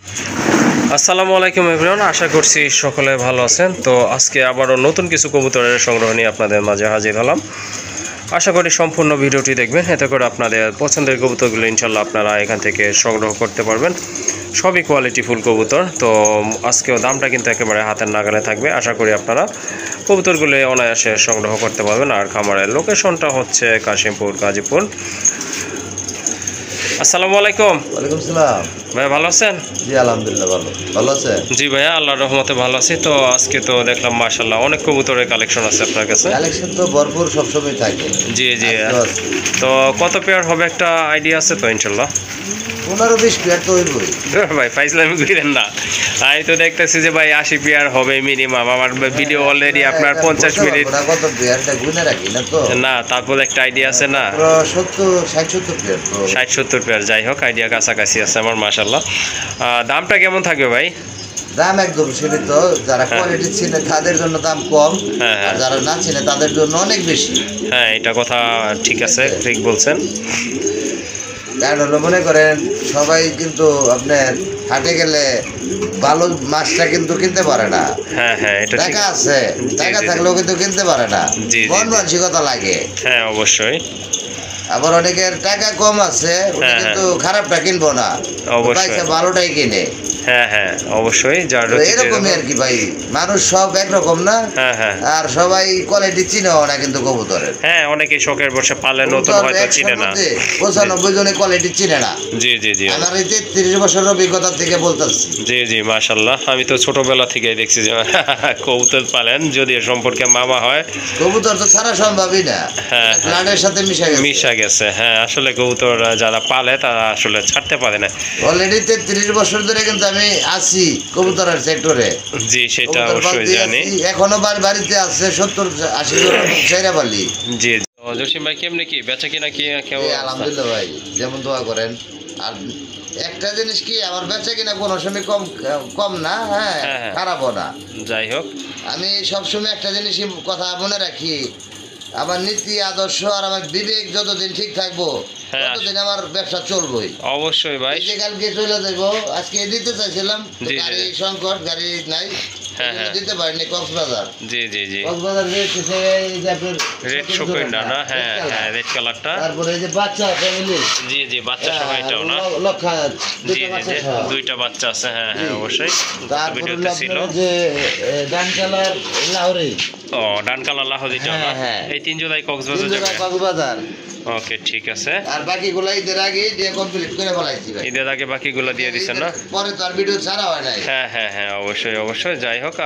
আসসালামু আলাইকুম এভরিওয়ান, আশা করছি সকলে ভালো আছেন। তো আজকে আবারও নতুন কিছু কবুতরের সংগ্রহ নিয়ে আপনাদের মাঝে হাজির হলাম। আশা করি সম্পূর্ণ ভিডিওটি দেখবেন, এতে করে আপনাদের পছন্দের কবুতরগুলো ইনশাল্লাহ আপনারা এখান থেকে সংগ্রহ করতে পারবেন। সবই কোয়ালিটিফুল কবুতর। তো আজকেও দামটা কিন্তু একেবারে হাতের নাগালে থাকবে। আশা করি আপনারা কবুতরগুলো অনায়াসে সংগ্রহ করতে পারবেন। আর খামারের লোকেশনটা হচ্ছে কাশিমপুর, গাজীপুর। আসসালামু আলাইকুম। ওয়ালাইকুম সালাম। ভাই ভালো আছেন? জি আলহামদুলিল্লাহ ভালো আছে। জি ভাইয়া, আল্লাহর রহমতে ভালো আছি। তো আজকে তো দেখলাম মাশাআল্লাহ অনেক কবুতরের কালেকশন আছে আপনার কাছে। কালেকশন তো ভরপুর সবসময় থাকে। জি জি। তো কত পেয়ার হবে একটা আইডিয়া আছে তো ইনশাল্লাহ? 15-20 পেয়ার তো হইবই ভাই ফাইজলামি করেন না, আমি তো দেখতেছি যে ভাই 80 পেয়ার হবে মিনিমাম। আমার ভিডিও অলরেডি আপনার 50 মিনিট। কত পেয়ারটা গুনে রাখি না তো। না, তারপর একটা আইডিয়া আছে না, 60-70 পেয়ার তো। 60-70 পেয়ার, যাই হোক আইডিয়া কাছাকাছি আছে আমার মাশাআল্লাহ। দামটা কেমন থাকবে ভাই? দাম একদম সীমিত। যারা কোয়ালিটি চিনে তাদের জন্য দাম কম, আর যারা না চিনে তাদের জন্য অনেক বেশি। হ্যাঁ, এটা কথা ঠিক আছে, ঠিক বলছেন। কারণ হলো মনে করেন সবাই কিন্তু আপনার হাটে গেলে ভালো মাছটা কিন্তু কিনতে পারে না। হ্যাঁ হ্যাঁ, এটা ঠিক টাকা আছে, টাকা থাকলেও কিন্তু কিনতে পারে না। মন মানসিকতা লাগে। হ্যাঁ অবশ্যই। আবার অনেকের টাকা কম আছে, উনি কিন্তু খারাপটা কিনবো না, অবশ্যই ভালোটাই কিনে। হ্যাঁ হ্যাঁ অবশ্যই, যার এরকমই আর কি ভাই, মানুষ সব একরকম না। হ্যাঁ হ্যাঁ, আর সবাই কোয়ালিটি চিনেও না কিন্তু কবুতরের। হ্যাঁ, অনেকে শখের বসে পালে, নতুন হয়তো চিনে না। 95 জনে কোয়ালিটি চিনে না। জি জি জি, আমার এই 33 বছরের অভিজ্ঞতা থেকে বলতেছি। জি জি মাশাআল্লাহ। আমি তো ছোটবেলা থেকেই দেখছি যে কবুতর পালেন, যদি সম্পর্কে মামা হয়। কবুতর তো ছাড়া সম্ভবই না, হ্যাঁ ব্লাডের সাথে মিশা গেছে। হ্যাঁ, আসলে কবুতর যারা পালে তারা আসলে ছাড়তে পারে না। অলরেডি 33 বছর ধরে কিন্তু আমি আছি কবুতরের সেক্টরে। জি, সেটা অবশ্যই জানি। এখনো বাড়িতে আছে 70-80 জন ছেড়া পালি। জি, জসিম ভাই কেমনে কি বেচা কিনা কি কেমন? আলহামদুলিল্লাহ ভাই, যেমন দোয়া করেন। আর একটা জিনিস কি, আমার বেচা কিনা কোনো সময় কম না, হ্যাঁ খারাপও না। যাই হোক, আমি সবসময় একটা জিনিসই কথা মনে রাখি, আমার নীতি আদর্শ আর আমার বিবেক যতদিন ঠিক থাকবো ততদিন আমার ব্যবসা চলবেই। অবশ্যই ভাই। এই যে কালকে চলে যাবো, আজকে দিতে চাইছিলাম, গাড়ি সংকট, গাড়ি নাই, দিতে পারিনি। কক্সবাজার, জি জি জি, কক্সবাজার রেড সুকুইন্ডা না? হ্যাঁ হ্যাঁ, রেড কালারটা। তারপরে এই যে বাচ্চা ফ্যামিলি, জি জি, বাচ্চা সহ এটাও না? লক্ষা, জি জি, দুইটা বাচ্চা আছে। হ্যাঁ হ্যাঁ অবশ্যই, ভিডিওতে ছিল। যে ডানকালার লাহোরি। ও, ডানকালা লাহোরিটা না? এই 3 জুলাই কক্সবাজার যাবে। কক্সবাজার। ওকে, ঠিক আছে। আর বাকিগুলো ঈদের আগে দিয়ে কমপ্লিট করে ফেলাইছি ভাই। ঈদের আগে বাকিগুলো দিয়ে দিছেন না? পরে তো আর ভিডিও ছাড়া হয় নাই। হ্যাঁ হ্যাঁ হ্যাঁ অবশ্যই অবশ্যই। যাই হোক,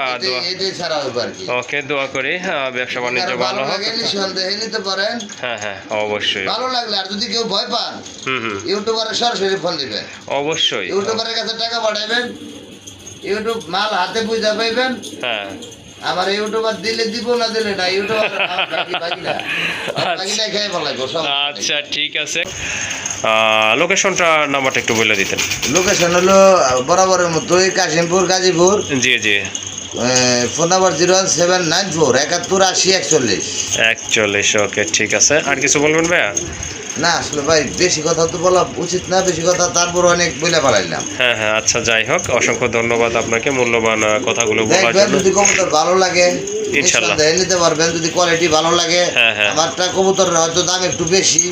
এটাই ছাড়া হবে আর কি। ওকে, দোয়া করি ব্যবসা বাণিজ্য ভালো হোক। নিঃসন্দেহে নিতে পারেন। হ্যাঁ হ্যাঁ অবশ্যই। ভালো লাগলে, আর যদি কেউ ভয় পান, ইউটিউবারের সরাসরি ফোন দিবেন। অবশ্যই, ইউটিউবারের কাছে টাকা পাঠাইবেন, ইউটিউব মাল হাতে বুঝা পাইবেন। হ্যাঁ, আমার ইউটিউবার দিলে দিব, না দিলে না। ইউটিউবার খেয়ে ফেলাইবো সব। আচ্ছা ঠিক আছে। লোকেশনটা নাম্বারটা একটু বলে দিতেন। লোকেশন হলো বরাবরের মতোই কাশিমপুর, গাজীপুর। জি জি। Phone number 01794714141। ওকে, ঠিক আছে। আর কিছু বলবেন ভাইয়া? না আসলে ভাই বেশি কথা তো বলা উচিত না, বেশি কথা তারপর অনেক বলে ফেলাইলাম। হ্যাঁ হ্যাঁ, আচ্ছা যাই হোক, অসংখ্য ধন্যবাদ আপনাকে মূল্যবান কথাগুলো বলার জন্য। যদি কবুতর ভালো লাগে ইনশাআল্লাহ নিতে পারবেন, যদি কোয়ালিটি ভালো লাগে। আমারটা কবুতর হয়তো দাম একটু বেশি,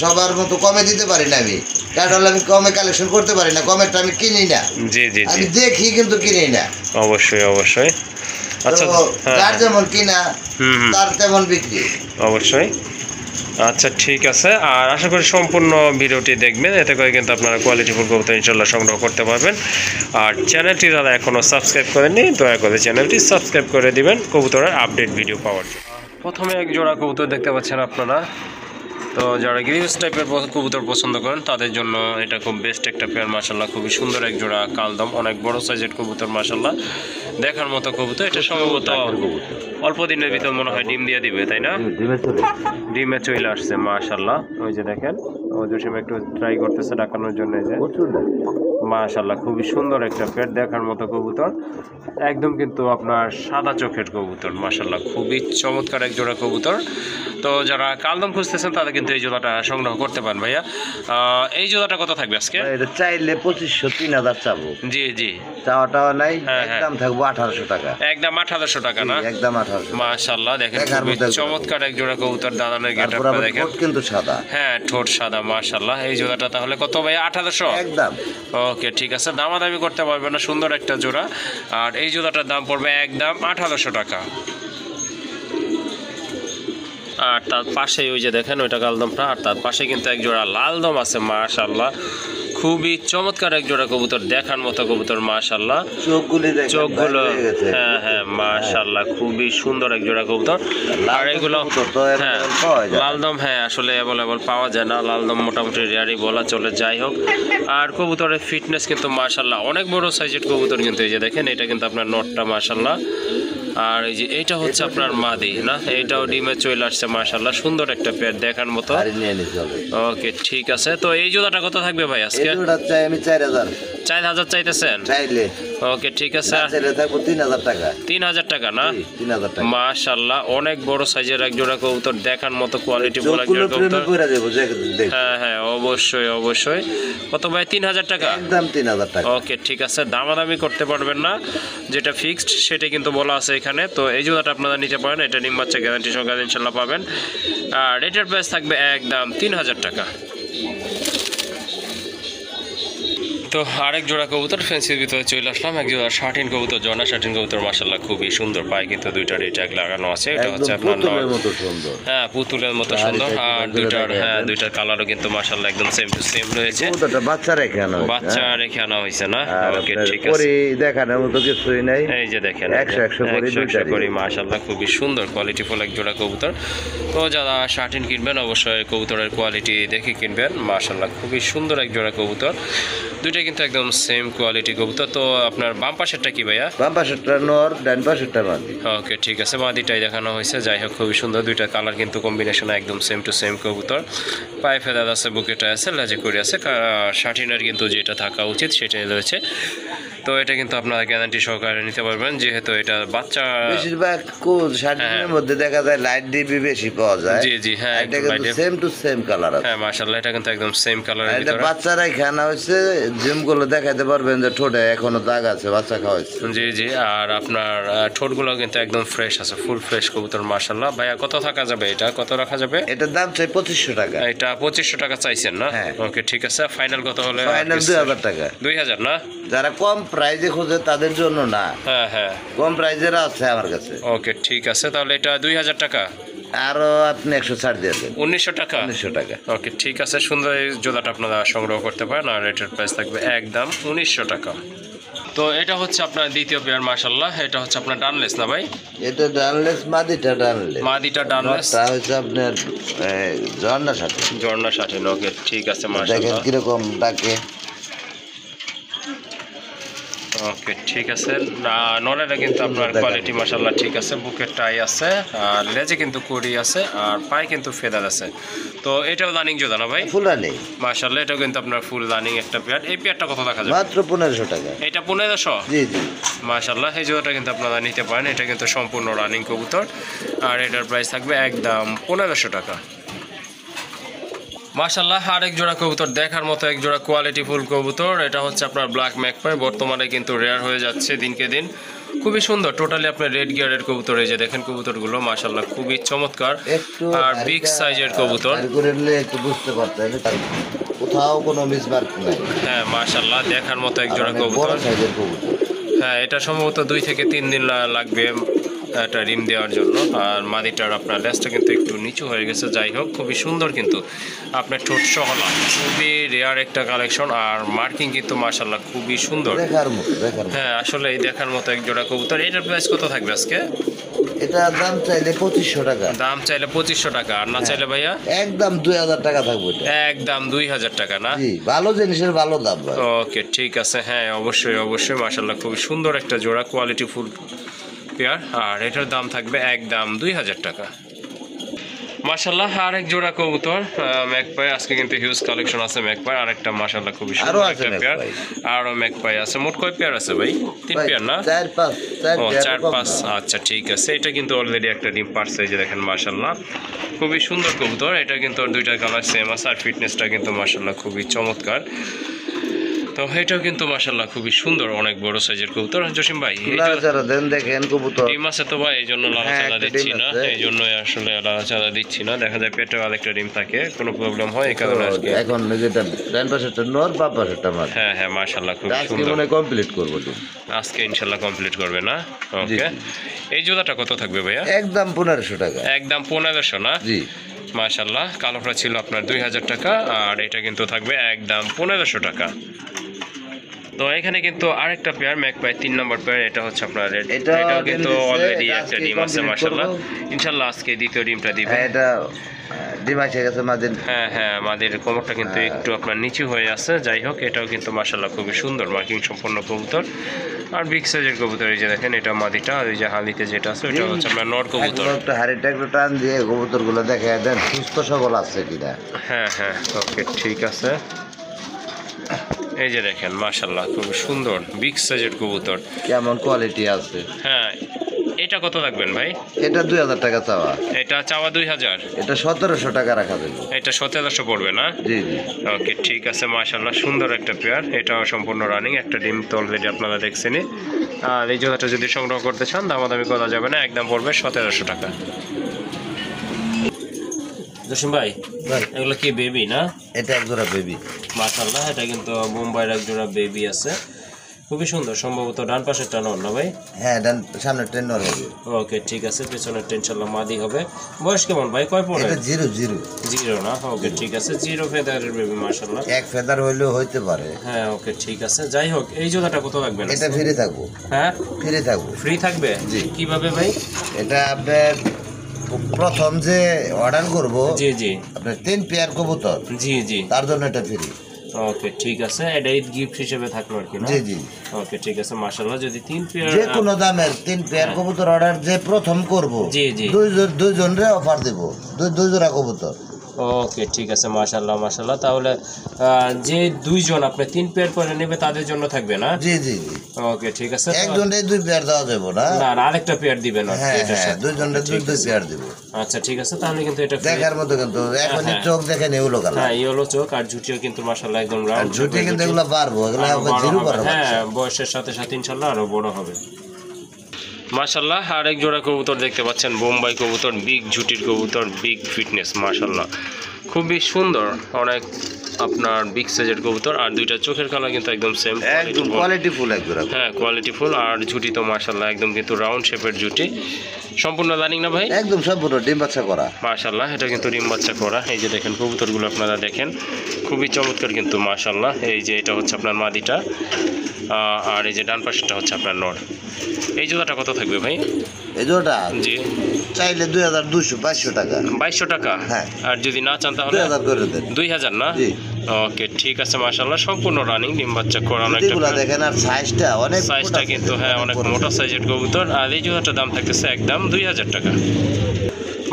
সবার মতো কমে দিতে পারি না আমি, কারণ আমি কমে কালেকশন করতে পারি না। কমেরটা আমি কিনি না। জি জি, আমি দেখি কিন্তু কিনি না। অবশ্যই অবশ্যই। আচ্ছা, যার যেমন কিনা তার তেমন বিক্রি। অবশ্যই। আচ্ছা ঠিক আছে। আর আশা করি সম্পূর্ণ ভিডিওটি দেখবেন, এতে করে কিন্তু আপনারা কোয়ালিটিফুল কবুতর ইনশাল্লাহ সংগ্রহ করতে পারবেন। আর চ্যানেলটি যারা এখনও সাবস্ক্রাইব করেননি, দয়া করে চ্যানেলটি সাবস্ক্রাইব করে দিবেন কবুতরের আপডেট ভিডিও পাওয়ার জন্য। প্রথমে এক জোড়া কবুতর দেখতে পাচ্ছেন আপনারা। তো যারা গ্রিভস টাইপের কবুতর পছন্দ করেন তাদের জন্য এটা খুব বেস্ট একটা পেয়ার মাশাল্লাহ। খুবই সুন্দর এক জোড়া কালদম, অনেক বড় সাইজের কবুতর মাশাল্লাহ, দেখার মতো কবুতর। এটা সম্ভবত অল্প দিনের ভিতর মনে হয় ডিম দিয়ে দিবে, তাই না? ডিমে চলে আসছে মাশাল্লাহ। ওই যে দেখেন, জসিম একটু ট্রাই করতেছে ডাকানোর জন্য। এই যে মাশাআল্লাহ খুবই সুন্দর একটা পেট, দেখার মতো কবুতর, একদম কিন্তু আপনার সাদা চোখের কবুতর। মাশাআল্লাহ খুবই চমৎকার এক জোড়া কবুতর। তো যারা কালদম খুঁজতেছেন তারা কিন্তু এই জোড়াটা সংগ্রহ করতে পারেন। ভাইয়া এই জোড়াটা কত থাকবে আজকে? এটা চাইলে 2500 3000 চাবো। জি জি, চাওয়াটাও নাই, একদম থাকবো 1800 টাকা। একদম 1800 টাকা না? একদম 1800। মাশাআল্লাহ দেখেন খুবই চমৎকার এক জোড়া কবুতর, দাদানের গেটআপটা দেখেন। ঠোঁট কিন্তু সাদা। হ্যাঁ ঠোঁট সাদা। মাশাআল্লাহ এই জোড়াটা তাহলে কত ভাইয়া? 1800 একদম। ওকে ঠিক আছে, দামাদামি করতে পারবেন না, সুন্দর একটা জোড়া। আর এই জোড়াটার দাম পড়বে একদম 1800 টাকা। আর তার পাশেই ওই যে দেখেন ওইটা কালদমটা, আর তার পাশে কিন্তু এক জোড়া লালদম আছে। মাশাআল্লাহ খুবই চমৎকার এক জোড়া কবুতর, দেখার মতো কবুতর। মাশাআল্লাহ চোখগুলো, হ্যাঁ হ্যাঁ মাশাআল্লাহ খুবই সুন্দর এক জোড়া কবুতর। আর এগুলো হ্যাঁ লালদম, হ্যাঁ আসলে অ্যাভেলেবল পাওয়া যায় না, লালদম মোটামুটি রেয়ারই বলা চলে। যাই হোক, আর কবুতরের ফিটনেস কিন্তু মাশাআল্লাহ অনেক বড় সাইজের কবুতর কিন্তু। এই যে দেখেন এটা কিন্তু আপনার নটটা মাশাআল্লাহ, আর এই যে এইটা হচ্ছে আপনার মাদি না, এইটাও ডিমে চলে আসছে। মাশাআল্লাহ সুন্দর একটা পেট, দেখার মতো। ওকে ঠিক আছে, তো এই জোড়াটা কত থাকবে ভাই আজকে? আমি 4000 চাইতেছেন? চাইলে ওকে ঠিক আছে, 3000 টাকা। 3000 টাকা না? 3000 টাকা। মাশাআল্লাহ অনেক বড় সাইজের এক জোড়া কবুতর, দেখার মতো কোয়ালিটি ফুল এক জোড়া কবুতর। হ্যাঁ হ্যাঁ অবশ্যই অবশ্যই। কত ভাই? 3000 টাকা? একদম 3000 টাকা। ওকে ঠিক আছে, দামাদামি করতে পারবেন না, যেটা ফিক্সড সেটা কিন্তু বলা আছে এখানে। তো এই জোড়াটা আপনারা নিতে পারেন, এটা ডিম বাচ্চা গ্যারান্টি সহকারে ইনশাল্লাহ পাবেন। আর এটার প্রাইস থাকবে একদম 3000 টাকা। তো আরেক জোড়া কবুতর ফ্যান্সির ভিতরে চলে আসলাম, এক জোড়া শার্টিন কবুতর, জনা শার্টিন কবুতর। মাশাআল্লাহ খুবই সুন্দর, পায়ে কিন্তু দুইটা রেট্যাগ লাগানো আছে। এটা হচ্ছে আপনার হ্যাঁ পুতুলের মতো সুন্দর। আর দুইটার হ্যাঁ দুইটার কালারও কিন্তু মাশাআল্লাহ একদম সেম টু সেম রয়েছে। বাচ্চা রেখে আনা হয়েছে না? ওকে ঠিক আছে, দেখানোর মতো কিছুই নাই। এই যে দেখেন 100 করি। মাশাআল্লাহ খুবই সুন্দর কোয়ালিটি ফুল এক জোড়া কবুতর। তো যারা শার্টিন কিনবেন অবশ্যই কবুতরের কোয়ালিটি দেখে কিনবেন। মাশাআল্লাহ খুবই সুন্দর এক জোড়া কবুতর, দুইটা কিন্তু একদম সেম কোয়ালিটি কবুতর। তো আপনার বাম পাশেরটা কি ভাইয়া? বাম পাশেরটা নর, ডান পাশেরটা মাদি। ওকে ঠিক আছে, মাদিটাই দেখানো হয়েছে। যাই হোক খুবই সুন্দর, দুইটা কালার কিন্তু কম্বিনেশন একদম সেম টু সেম কবুতর। পায়ে ফেদার আছে, বুকেটা আছে, লাজে করে আছে। শার্টিনের কিন্তু যেটা থাকা উচিত সেটাই রয়েছে। তো এটা কিন্তু আপনারা গ্যারান্টি সহকারে নিতে পারবেন, যেহেতু এটা বাচ্চা। বেশিরভাগ শার্টিনের মধ্যে দেখা যায় লাইট ডিবি বেশি পাওয়া যায়। জি জি হ্যাঁ, এটা কিন্তু সেম টু সেম কালার আছে। হ্যাঁ মাশাআল্লাহ এটা কিন্তু একদম সেম কালারের এটা ভিতরে। বাচ্চারাই খানা হয়েছে, জিমগুলো দেখাতে পারবেন যে ঠোঁটে এখনো দাগ আছে, বাচ্চা খাওয়াইছে। জি জি, আর আপনার ঠোঁটগুলো কিন্তু একদম ফ্রেশ আছে, ফুল ফ্রেশ কবুতর। মাশাআল্লাহ ভাইয়া কত থাকা যাবে? এটা কত রাখা যাবে? এটার দাম চাই 2500 টাকা। এটা 2500 টাকা চাইছেন না? ওকে ঠিক আছে, ফাইনাল কত হলে? ফাইনাল 2000 টাকা। 2000 না? যারা কম প্রাইজে খোঁজে তাদের জন্য না। হ্যাঁ হ্যাঁ কম প্রাইজের আছে আমার কাছে। ওকে ঠিক আছে, তাহলে এটা 2000 টাকা। আরো আপনি 100 ছাড় দিয়ে দেন। 1900 টাকা? 1900 টাকা। ওকে ঠিক আছে, সুন্দর এই জোড়াটা আপনারা সংগ্রহ করতে পারেন। আর এটার প্রাইস থাকবে একদম 1900 টাকা। তো এটা হচ্ছে আপনার দ্বিতীয় পেয়ার। মাশাআল্লাহ এটা হচ্ছে আপনার ডানলেস না ভাই? এটা ডানলেস, মাদিটা ডানলেস। মাদিটা ডানলেস, তা হচ্ছে আপনার ঝর্ণা শার্টিন। ওকে ঠিক আছে মাশাআল্লাহ। দেখেন কিরকম ডাকে। ওকে ঠিক আছে, নরেটা কিন্তু আপনার কোয়ালিটি মাশাআল্লাহ ঠিক আছে। বুকের টাই আছে, আর লেজে কিন্তু কুড়ি আছে, আর পায়ে কিন্তু ফেদার আছে। তো এটাও রানিং জোড়া না ভাই? ফুল রানিং মাশাআল্লাহ, এটাও কিন্তু আপনার ফুল রানিং একটা পেয়ার। এই পেয়ারটা কত রাখা যাবে? মাত্র 1500 টাকা। এটা 1500? জি জি মাশাআল্লাহ, এই জোড়াটা কিন্তু আপনারা নিতে পারেন। এটা কিন্তু সম্পূর্ণ রানিং কবুতর, আর এটার প্রাইস থাকবে একদম 1500 টাকা। মাশাআল্লাহ আরেক জোড়া কবুতর, দেখার মতো এক জোড়া কোয়ালিটি ফুল কবুতর। এটা হচ্ছে আপনার ব্ল্যাক ম্যাকপাই, বর্তমানে কিন্তু রেয়ার হয়ে যাচ্ছে দিনকে দিন। খুবই সুন্দর, টোটালি আপনার রেড গিয়ারের কবুতর। এই যে দেখেন কবুতরগুলো মাশাআল্লাহ খুবই চমৎকার, আর বিগ সাইজের কবুতর। একটু বুঝতে পারতেন কোথাও কোনো মিসমার্ক নাই। হ্যাঁ মাশাআল্লাহ দেখার মতো এক জোড়া কবুতর। হ্যাঁ এটা সম্ভবত 2 থেকে 3 দিন লাগবে একটা রিম দেওয়ার জন্য। আর মাদিটার আপনার লেজটা কিন্তু একটু নিচু হয়ে গেছে। যাই হোক খুবই সুন্দর, কিন্তু আপনার ঠোঁট সহলা, খুবই রেয়ার একটা কালেকশন। আর মার্কিং কিন্তু মাশাআল্লাহ খুবই সুন্দর, হ্যাঁ আসলে এই দেখার মতো এক জোড়া কবুতর। এটার প্রাইস কত থাকবে আজকে? এটা দাম চাইলে 2500 টাকা। দাম চাইলে 2500 টাকা, আর না চাইলে ভাইয়া একদম 2000 টাকা থাকবে। একদম 2000 টাকা না? ভালো জিনিসের ভালো দাম। ওকে ঠিক আছে, হ্যাঁ অবশ্যই অবশ্যই মাশাআল্লাহ খুবই সুন্দর একটা জোড়া কোয়ালিটি ফুল পেয়ার। আর এটার দাম থাকবে একদম 2000 টাকা। মাশাআল্লাহ আরেক জোড়া কবুতর ম্যাকপাই, আজকে কিন্তু হিউজ কালেকশন আছে ম্যাকপাই। আরেকটা মাশাআল্লাহ খুবই সুন্দর একটা পেয়ার, আরো ম্যাকপাই আছে। মোট কয় পেয়ার আছে ভাই? 3 পেয়ার না? 4-5। আচ্ছা ঠিক আছে, এটা কিন্তু অলরেডি একটা ডিম পারছে, এই যে দেখেন মাশাআল্লাহ খুবই সুন্দর কবুতর। এটা কিন্তু দুইটা কালার সেম আছে, আর ফিটনেসটা কিন্তু মাশাআল্লাহ খুবই চমৎকার। তো এটাও কিন্তু মাশাআল্লাহ খুবই সুন্দর, অনেক বড় সাইজের কবুতর। জসিম ভাই দেখেন কবুতর ডিম আছে তো ভাই, এই জন্য লালাচাঁদা দিচ্ছি না, এই জন্য আসলে লালাচাঁদা দিচ্ছি না। দেখা যায় পেটে আরেকটা ডিম থাকে, কোনো প্রবলেম হয় এই কারণে আজকে এখন যেটা ডান পাশেরটা নর, বাম পাশেরটা মাদি। হ্যাঁ হ্যাঁ মাশাআল্লাহ খুব সুন্দর। মনে কমপ্লিট করব আজকে ইনশাআল্লাহ কমপ্লিট করবে না? ওকে। এই জোড়াটা কত থাকবে ভাইয়া? একদম 1500 টাকা। একদম 1500 না? জি মাশাআল্লাহ। কালোটা ছিল আপনার 2000 টাকা, আর এটা কিন্তু থাকবে একদম 1500 টাকা। তো এখানে কিন্তু আরেকটা পেয়ার ম্যাকপাই 3 নম্বর পেয়ার, এটা হচ্ছে আপনার এটাও কিন্তু অলরেডি একটা ডিম আছে মাশাআল্লাহ। ইনশাআল্লাহ আজকে দ্বিতীয় ডিমটা দিবে। এটা ডিম এসে গেছে মাদির। হ্যাঁ হ্যাঁ মাদির কোমরটা কিন্তু একটু আপনার নিচু হয়ে আছে। যাই হোক এটাও কিন্তু মাশাআল্লাহ খুবই সুন্দর মার্কিং সম্পন্ন কবুতর, আর বিগ সাইজের কবুতর। এই যে দেখেন এটা মাদিটা, আর এই যে হালিতে যেটা আছে ওটা হচ্ছে আপনার নর কবুতর। একটা হাড়িটা একটু টান দিয়ে কবুতরগুলো দেখে দেন সুস্থ সবল আছে কিনা। হ্যাঁ হ্যাঁ ওকে ঠিক আছে। এই যে দেখেন মাশাআল্লাহ খুব সুন্দর বিগ সাইজের কবুতর, কেমন কোয়ালিটি আছে। হ্যাঁ এটা কত রাখবেন ভাই? এটা 2000 টাকা চাওয়া। এটা চাওয়া 2000, এটা 1700 টাকা রাখা যাবে। এটা 1700 পড়বে না? জি জি ওকে ঠিক আছে মাশাআল্লাহ সুন্দর একটা পেয়ার, এটাও সম্পূর্ণ রানিং। একটা ডিম তো অলরেডি আপনারা দেখছেনই। আর এই জোড়াটা যদি সংগ্রহ করতে চান দামাদামি করা যাবে না, একদম পড়বে 1700 টাকা। জসিম ভাই এগুলো কি বেবি না? এটা এক জোড়া বেবি মাশাআল্লাহ। এটা কিন্তু মুম্বাইয়ের এক জোড়া বেবি আছে, খুবই সুন্দর। সম্ভবত ডান পাশেরটা নর না ভাই? হ্যাঁ ডান সামনের ট্রেন নর হবে। ওকে ঠিক আছে, পেছনের ইনশাআল্লাহ মাদি হবে। বয়স কেমন ভাই? কয় পড়ে? এটা 0 জিরো না? ওকে ঠিক আছে, 0 ফেদারের বেবি মাশাআল্লাহ। এক ফেদার হইলেও হইতে পারে। হ্যাঁ ওকে ঠিক আছে। যাই হোক এই জোড়াটা কত লাগবে? এটা ফ্রি থাকবো। হ্যাঁ ফ্রি থাকবো। ফ্রি থাকবে? জি। কিভাবে ভাই? এটা আপনার প্রথম যে অর্ডার করবো, জি জি আপনার 3 পেয়ার কবুতর, জি জি তার জন্য এটা ফ্রি। ওকে ঠিক আছে, এটা ঈদ গিফট হিসেবে থাকলো আর কি না? জি জি ওকে ঠিক আছে মাশাআল্লাহ। যদি 3 পেয়ার যে কোনো দামের 3 পেয়ার কবুতর অর্ডার যে প্রথম করব, জি জি দুইজনরে অফার দেব, দুই জোড়া কবুতর। ওকে ঠিক আছে মাশাআল্লাহ মাশাআল্লাহ। তাহলে যে দুইজন আপনি 3 পেয়ার করে নেবে তাদের জন্য থাকবে না? জি জি জি ওকে ঠিক আছে। একজনের 2 পেয়ার দেওয়া যাবে না? না না আরেকটা পেয়ার দিবেন আর হ্যাঁ এটার হ্যাঁ সাথে। দুইজনের 2 পেয়ার দেব। আচ্ছা ঠিক আছে, তাহলে কিন্তু এটা free। দেখার মতো কিন্তু এখনই চোখ দেখে নেই হলো কালার। হ্যাঁ ইয়েলো চোখ, আর ঝুটিও কিন্তু মাশাআল্লাহ একদম রাউন্ড। ঝুটি কিন্তু এগুলো পারবো, এগুলো হবে জিরো পারবো। হ্যাঁ বয়সের সাথে সাথে ইনশাআল্লাহ আরো বড় হবে মাশাআল্লাহ। আরেক জোড়া কবুতর দেখতে পাচ্ছেন, বোম্বাই কবুতর, বিগ ঝুটির কবুতর, বিগ ফিটনেস মাশাআল্লাহ খুবই সুন্দর, অনেক আপনার বিগ সাইজের কবুতর। আর দুইটা চোখের কালার কিন্তু একদম সেম, একদম কোয়ালিটি ফুল এক জোড়া। হ্যাঁ কোয়ালিটি ফুল। আর ঝুটি তো মাশাআল্লাহ একদম কিন্তু রাউন্ড শেপের ঝুটি, সম্পূর্ণ রানিং না ভাই? একদম সম্পূর্ণ ডিম বাচ্চা করা মাশাআল্লাহ। এটা কিন্তু ডিম বাচ্চা করা। এই যে দেখেন কবুতরগুলো আপনারা দেখেন, খুবই চমৎকার কিন্তু মাশাআল্লাহ। এই যে এটা হচ্ছে আপনার মাদিটা, আর এই যে ডান পাশেরটা হচ্ছে আপনার নর। এই জোড়াটা কত থাকবে ভাই? এই জোড়াটা জি চাইলে 2200 টাকা। 2200 টাকা? হ্যাঁ। আর যদি না চান তাহলে 2000 করে দেন। 2000 না? জি ওকে ঠিক আছে মাশাআল্লাহ, সম্পূর্ণ রানিং ডিম বাচ্চা করানো একটা এগুলা দেখেন, আর সাইজটা অনেক সাইজটা কিন্তু হ্যাঁ অনেক মোটা সাইজের কবুতর। আর এই জোড়াটার দাম থাকতেছে একদম 2000 টাকা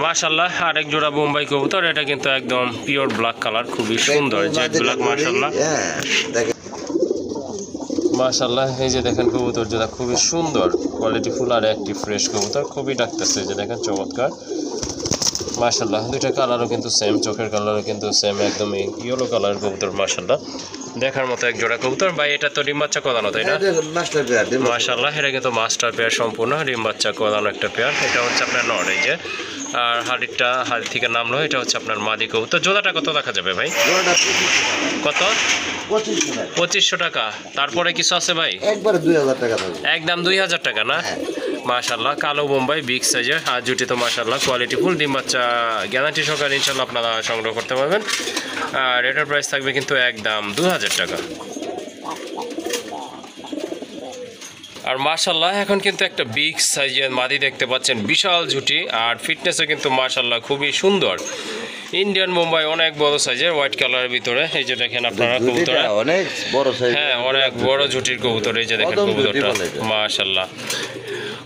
মাশাআল্লাহ। আরেক জোড়া বোম্বাই কবুতর, এটা কিন্তু একদম পিওর ব্ল্যাক কালার, খুবই সুন্দর জেড ব্ল্যাক মাশাআল্লাহ। হ্যাঁ দেখেন মাশাআল্লাহ। এই যে দেখেন কবুতর যেটা খুবই সুন্দর, কোয়ালিটি ফুল আর একটি ফ্রেশ কবুতর, খুবই ডাকতেছে। যে দেখেন চমৎকার মাশাআল্লাহ। দুইটা কালারও কিন্তু সেম, চোখের কালারও কিন্তু সেম, একদম ইয়েলো কালারের কবুতর মাশাআল্লাহ। দেখার মতো এক জোড়া কবুতর ভাই। এটা তো ডিম বাচ্চা করানো তাই না? মাস্টার পেয়ার মাশাআল্লাহ। এটা কিন্তু মাস্টার পেয়ার, সম্পূর্ণ ডিম বাচ্চা করানো একটা পেয়ার। এটা হচ্ছে আপনার নর, এই যে। আর হাড়ি থেকে নামলো, এটা হচ্ছে আপনার মাদি কবুতর। জোড়াটা কত রাখা যাবে ভাই? কত? 2500 টাকা। তারপরে কিছু আছে ভাই? একবারে 2000 টাকা থাকবে। একদম 2000 টাকা না? মাশাআল্লাহ। কালো বোম্বাই বিগ সাইজের, আর জুটি তো মাশাআল্লাহ কোয়ালিটি ফুল, ডিম বাচ্চা গ্যারান্টি সহকারে ইনশাআল্লাহ আপনারা সংগ্রহ করতে পারবেন। আর এটার প্রাইস থাকবে কিন্তু একদম 2000 টাকা। আর মাশাআল্লাহ এখন কিন্তু একটা বিগ সাইজের মাদি দেখতে পাচ্ছেন, বিশাল ঝুটি, আর ফিটনেসও কিন্তু মাশাআল্লাহ খুবই সুন্দর। ইন্ডিয়ান বোম্বাই অনেক বড় সাইজের, হোয়াইট কালারের ভিতরে। এই যে দেখেন আপনারা কবুতর, অনেক বড় সাইজ। হ্যাঁ অনেক বড় ঝুটির কবুতর। এই যে দেখেন কবুতরটা মাশাআল্লাহ,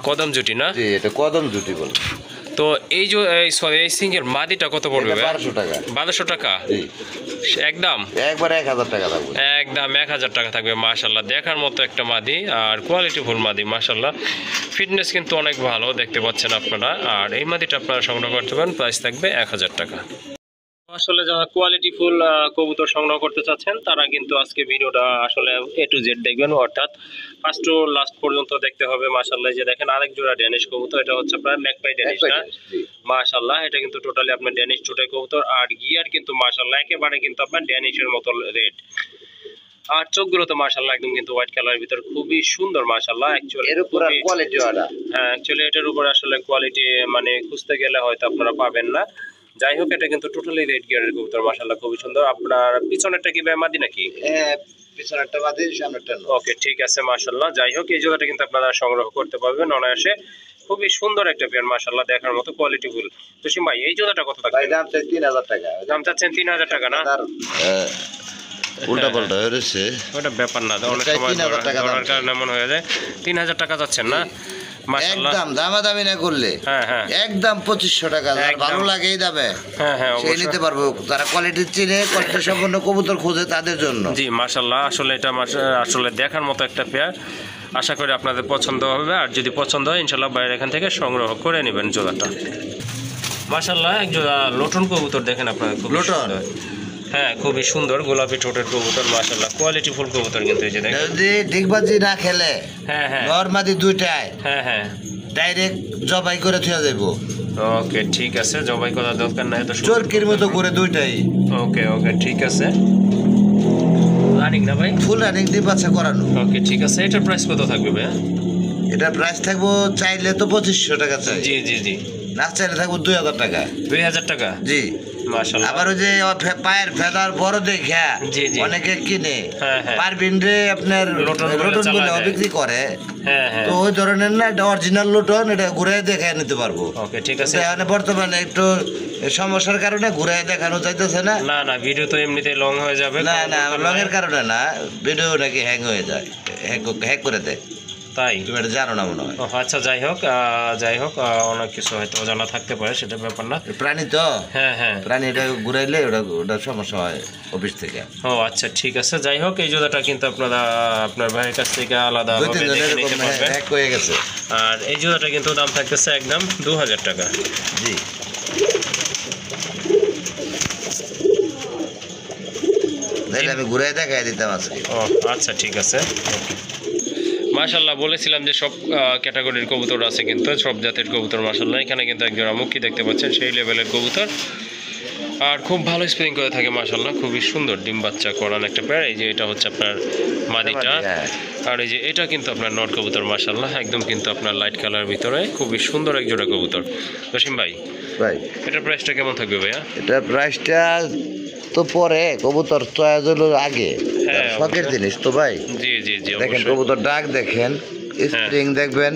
কদম ঝুটি না? জি এটা কদম ঝুটি বলে। তো এই যে সরি এই সিঙ্গেল মাদিটা কত পড়বে? 1200 টাকা। 1200 টাকা একদম? একবার 1000 টাকা থাকবে। একদম 1000 টাকা থাকবে। মাশাল্লাহ, দেখার মতো একটা মাদি আর কোয়ালিটি ফুল মাদি। মাশাল্লাহ, ফিটনেস কিন্তু অনেক ভালো দেখতে পাচ্ছেন আপনারা। আর এই মাদিটা আপনারা সংগ্রহ করতে পারেন, প্রাইস থাকবে 1000 টাকা। আসলে যারা কোয়ালিটি ফুল কবুতর সংগ্রহ করতে চাচ্ছেন তারা কিন্তু আজকে ভিডিওটা আসলে A to Z দেখবেন, অর্থাৎ ফার্স্ট টু লাস্ট পর্যন্ত দেখতে হবে। মাশাআল্লাহ, যে দেখেন আরেক জোড়া ড্যানিশ কবুতর, এটা হচ্ছে আপনার ম্যাকপাই ড্যানিশ না? মাশাআল্লাহ, এটা কিন্তু টোটালি আপনার ড্যানিশ টোটাই কবুতর। আর গিয়ার কিন্তু মাশাআল্লাহ একেবারে কিন্তু আপনার ড্যানিশের মতো রেড। আর চোখগুলো তো মাশাআল্লাহ একদম কিন্তু হোয়াইট কালারের ভিতর, খুবই সুন্দর মাশাআল্লাহ। অ্যাকচুয়ালি এর উপর কোয়ালিটি ওটা, হ্যাঁ অ্যাকচুয়ালি এটার উপর আসলে কোয়ালিটি মানে খুঁজতে গেলে হয়তো আপনারা পাবেন না। যাই হোক, এটা কিন্তু টোটালি রেড গিয়ারের কবুতর মাশাআল্লাহ, খুবই সুন্দর। আপনার পিছনেরটা কি মাদি নাকি? পিছনেরটা মাদি, সামনেরটা না। ওকে, ঠিক আছে মাশাআল্লাহ। যাই হোক, এই জোড়াটা কিন্তু আপনারা সংগ্রহ করতে পারবেন অনায়াসে। খুবই সুন্দর একটা পেয়ার মাশাআল্লাহ, দেখার মতো কোয়ালিটি ফুল। জসিম ভাই, এই জোড়াটা কত টাকা? দাম চাই 3000 টাকা। দাম চাচ্ছেন 3000 টাকা না? উল্টা পাল্টা হয়েছে, ওটা ব্যাপার না, অনেক সময় ধরার কারণে এমন হয়ে যায়। 3000 টাকা যাচ্ছেন না? একদম দামাদামি না করলে একদম 2500 টাকা। ভালো লাগে এই দামে সে নিতে পারবো, তারা কোয়ালিটি চিনে, কোয়ালিটি সম্পন্ন কবুতর খোঁজে তাদের জন্য। জি মাশাআল্লাহ, আসলে এটা আসলে দেখার মতো একটা পেয়ার। আশা করি আপনাদের পছন্দ হবে, আর যদি পছন্দ হয় ইনশাআল্লাহ বাইরে এখান থেকে সংগ্রহ করে নেবেন জোড়াটা। মাশাআল্লাহ, এক জোড়া লোটন কবুতর দেখেন আপনাদের, খুব লোটন, হ্যাঁ খুবই সুন্দর গোলাপি ঠোঁটের কবুতর মাশাআল্লাহ, কোয়ালিটি ফুল কবুতর কিন্তু এই যে দেখেন। যদি ডিগবাজি না খেলে নরমাদি দুইটায় ডাইরেক্ট জবাই করে থিয়া যাইব। ওকে, ঠিক আছে, জবাই করার দরকার নাই, তো চরকির মতো করে দুইটাই। ওকে ওকে, ঠিক আছে। রানিং না ভাই? ফুল রানিং, ডিম বাচ্চা করানো। ওকে, ঠিক আছে। এটার প্রাইস কত থাকবে ভাই? এটার প্রাইস থাকবো চাইলে তো 2500 টাকা চাই। জি জি জি। না চাইলে থাকবো 2000 টাকা। 2000 টাকা? জি মাশাআল্লাহ। আবার ওই যে পায়ের ফেদার বড় দেখা অনেকে কিনে পারবিন রে আপনার লোটন বলে বিক্রি করে, তো ওই ধরনের না, এটা অরিজিনাল লোটন, এটা ঘুরে দেখায় নিতে পারবো। ওকে, ঠিক আছে। এখানে বর্তমানে একটু সমস্যার কারণে ঘুরে দেখানো যাইতেছে না। না না, ভিডিও তো এমনিতেই লং হয়ে যাবে। না না, লং এর কারণে না, ভিডিও নাকি হ্যাং হয়ে যায়, হ্যাক করে দেয়। তাই? তুমি এটা জানো না মনে হয়। আচ্ছা, যাই হোক অনেক কিছু হয়তো অজানা থাকতে পারে, সেটা ব্যাপার না। প্রাণী তো, হ্যাঁ প্রাণী, এটা ঘুরাইলে ওটা সমস্যা হয় অফিস থেকে। ও আচ্ছা, ঠিক আছে। যাই হোক, এই জোড়াটা কিন্তু আপনারা আপনার ভাইয়ের কাছ থেকে আলাদা হয়ে গেছে। আর এই জোড়াটা কিন্তু দাম থাকতেছে একদম 2000 টাকা। জি, আমি ঘুরে দেখাই দিতাম আজকে। ও আচ্ছা, ঠিক আছে। মাশাআল্লাহ, বলেছিলাম যে সব ক্যাটাগরির কবুতর আছে, কিন্তু সব জাতের কবুতর মাশাআল্লাহ। এখানে কিন্তু একজোড়া মুখী দেখতে পাচ্ছেন, সেই লেভেলের কবুতর, আর খুব ভালো স্প্রিং করে থাকে মাশাআল্লাহ, খুবই সুন্দর ডিম বাচ্চা করান একটা পেয়ার। এই যে এটা হচ্ছে আপনার মাদিটা, আর এই যে এটা কিন্তু আপনার নট কবুতর মাশাআল্লাহ, একদম কিন্তু আপনার লাইট কালারের ভিতরে খুবই সুন্দর এক জোড়া কবুতর। জসিম ভাই, এটার প্রাইসটা কেমন থাকবে ভাইয়া? এটার প্রাইসটা তো পরে, কবুতর চয়েস হলো আগে, শখের জিনিস তো ভাই। জি জি জি, দেখেন কবুতর ডাক দেখেন, স্প্রিং দেখবেন,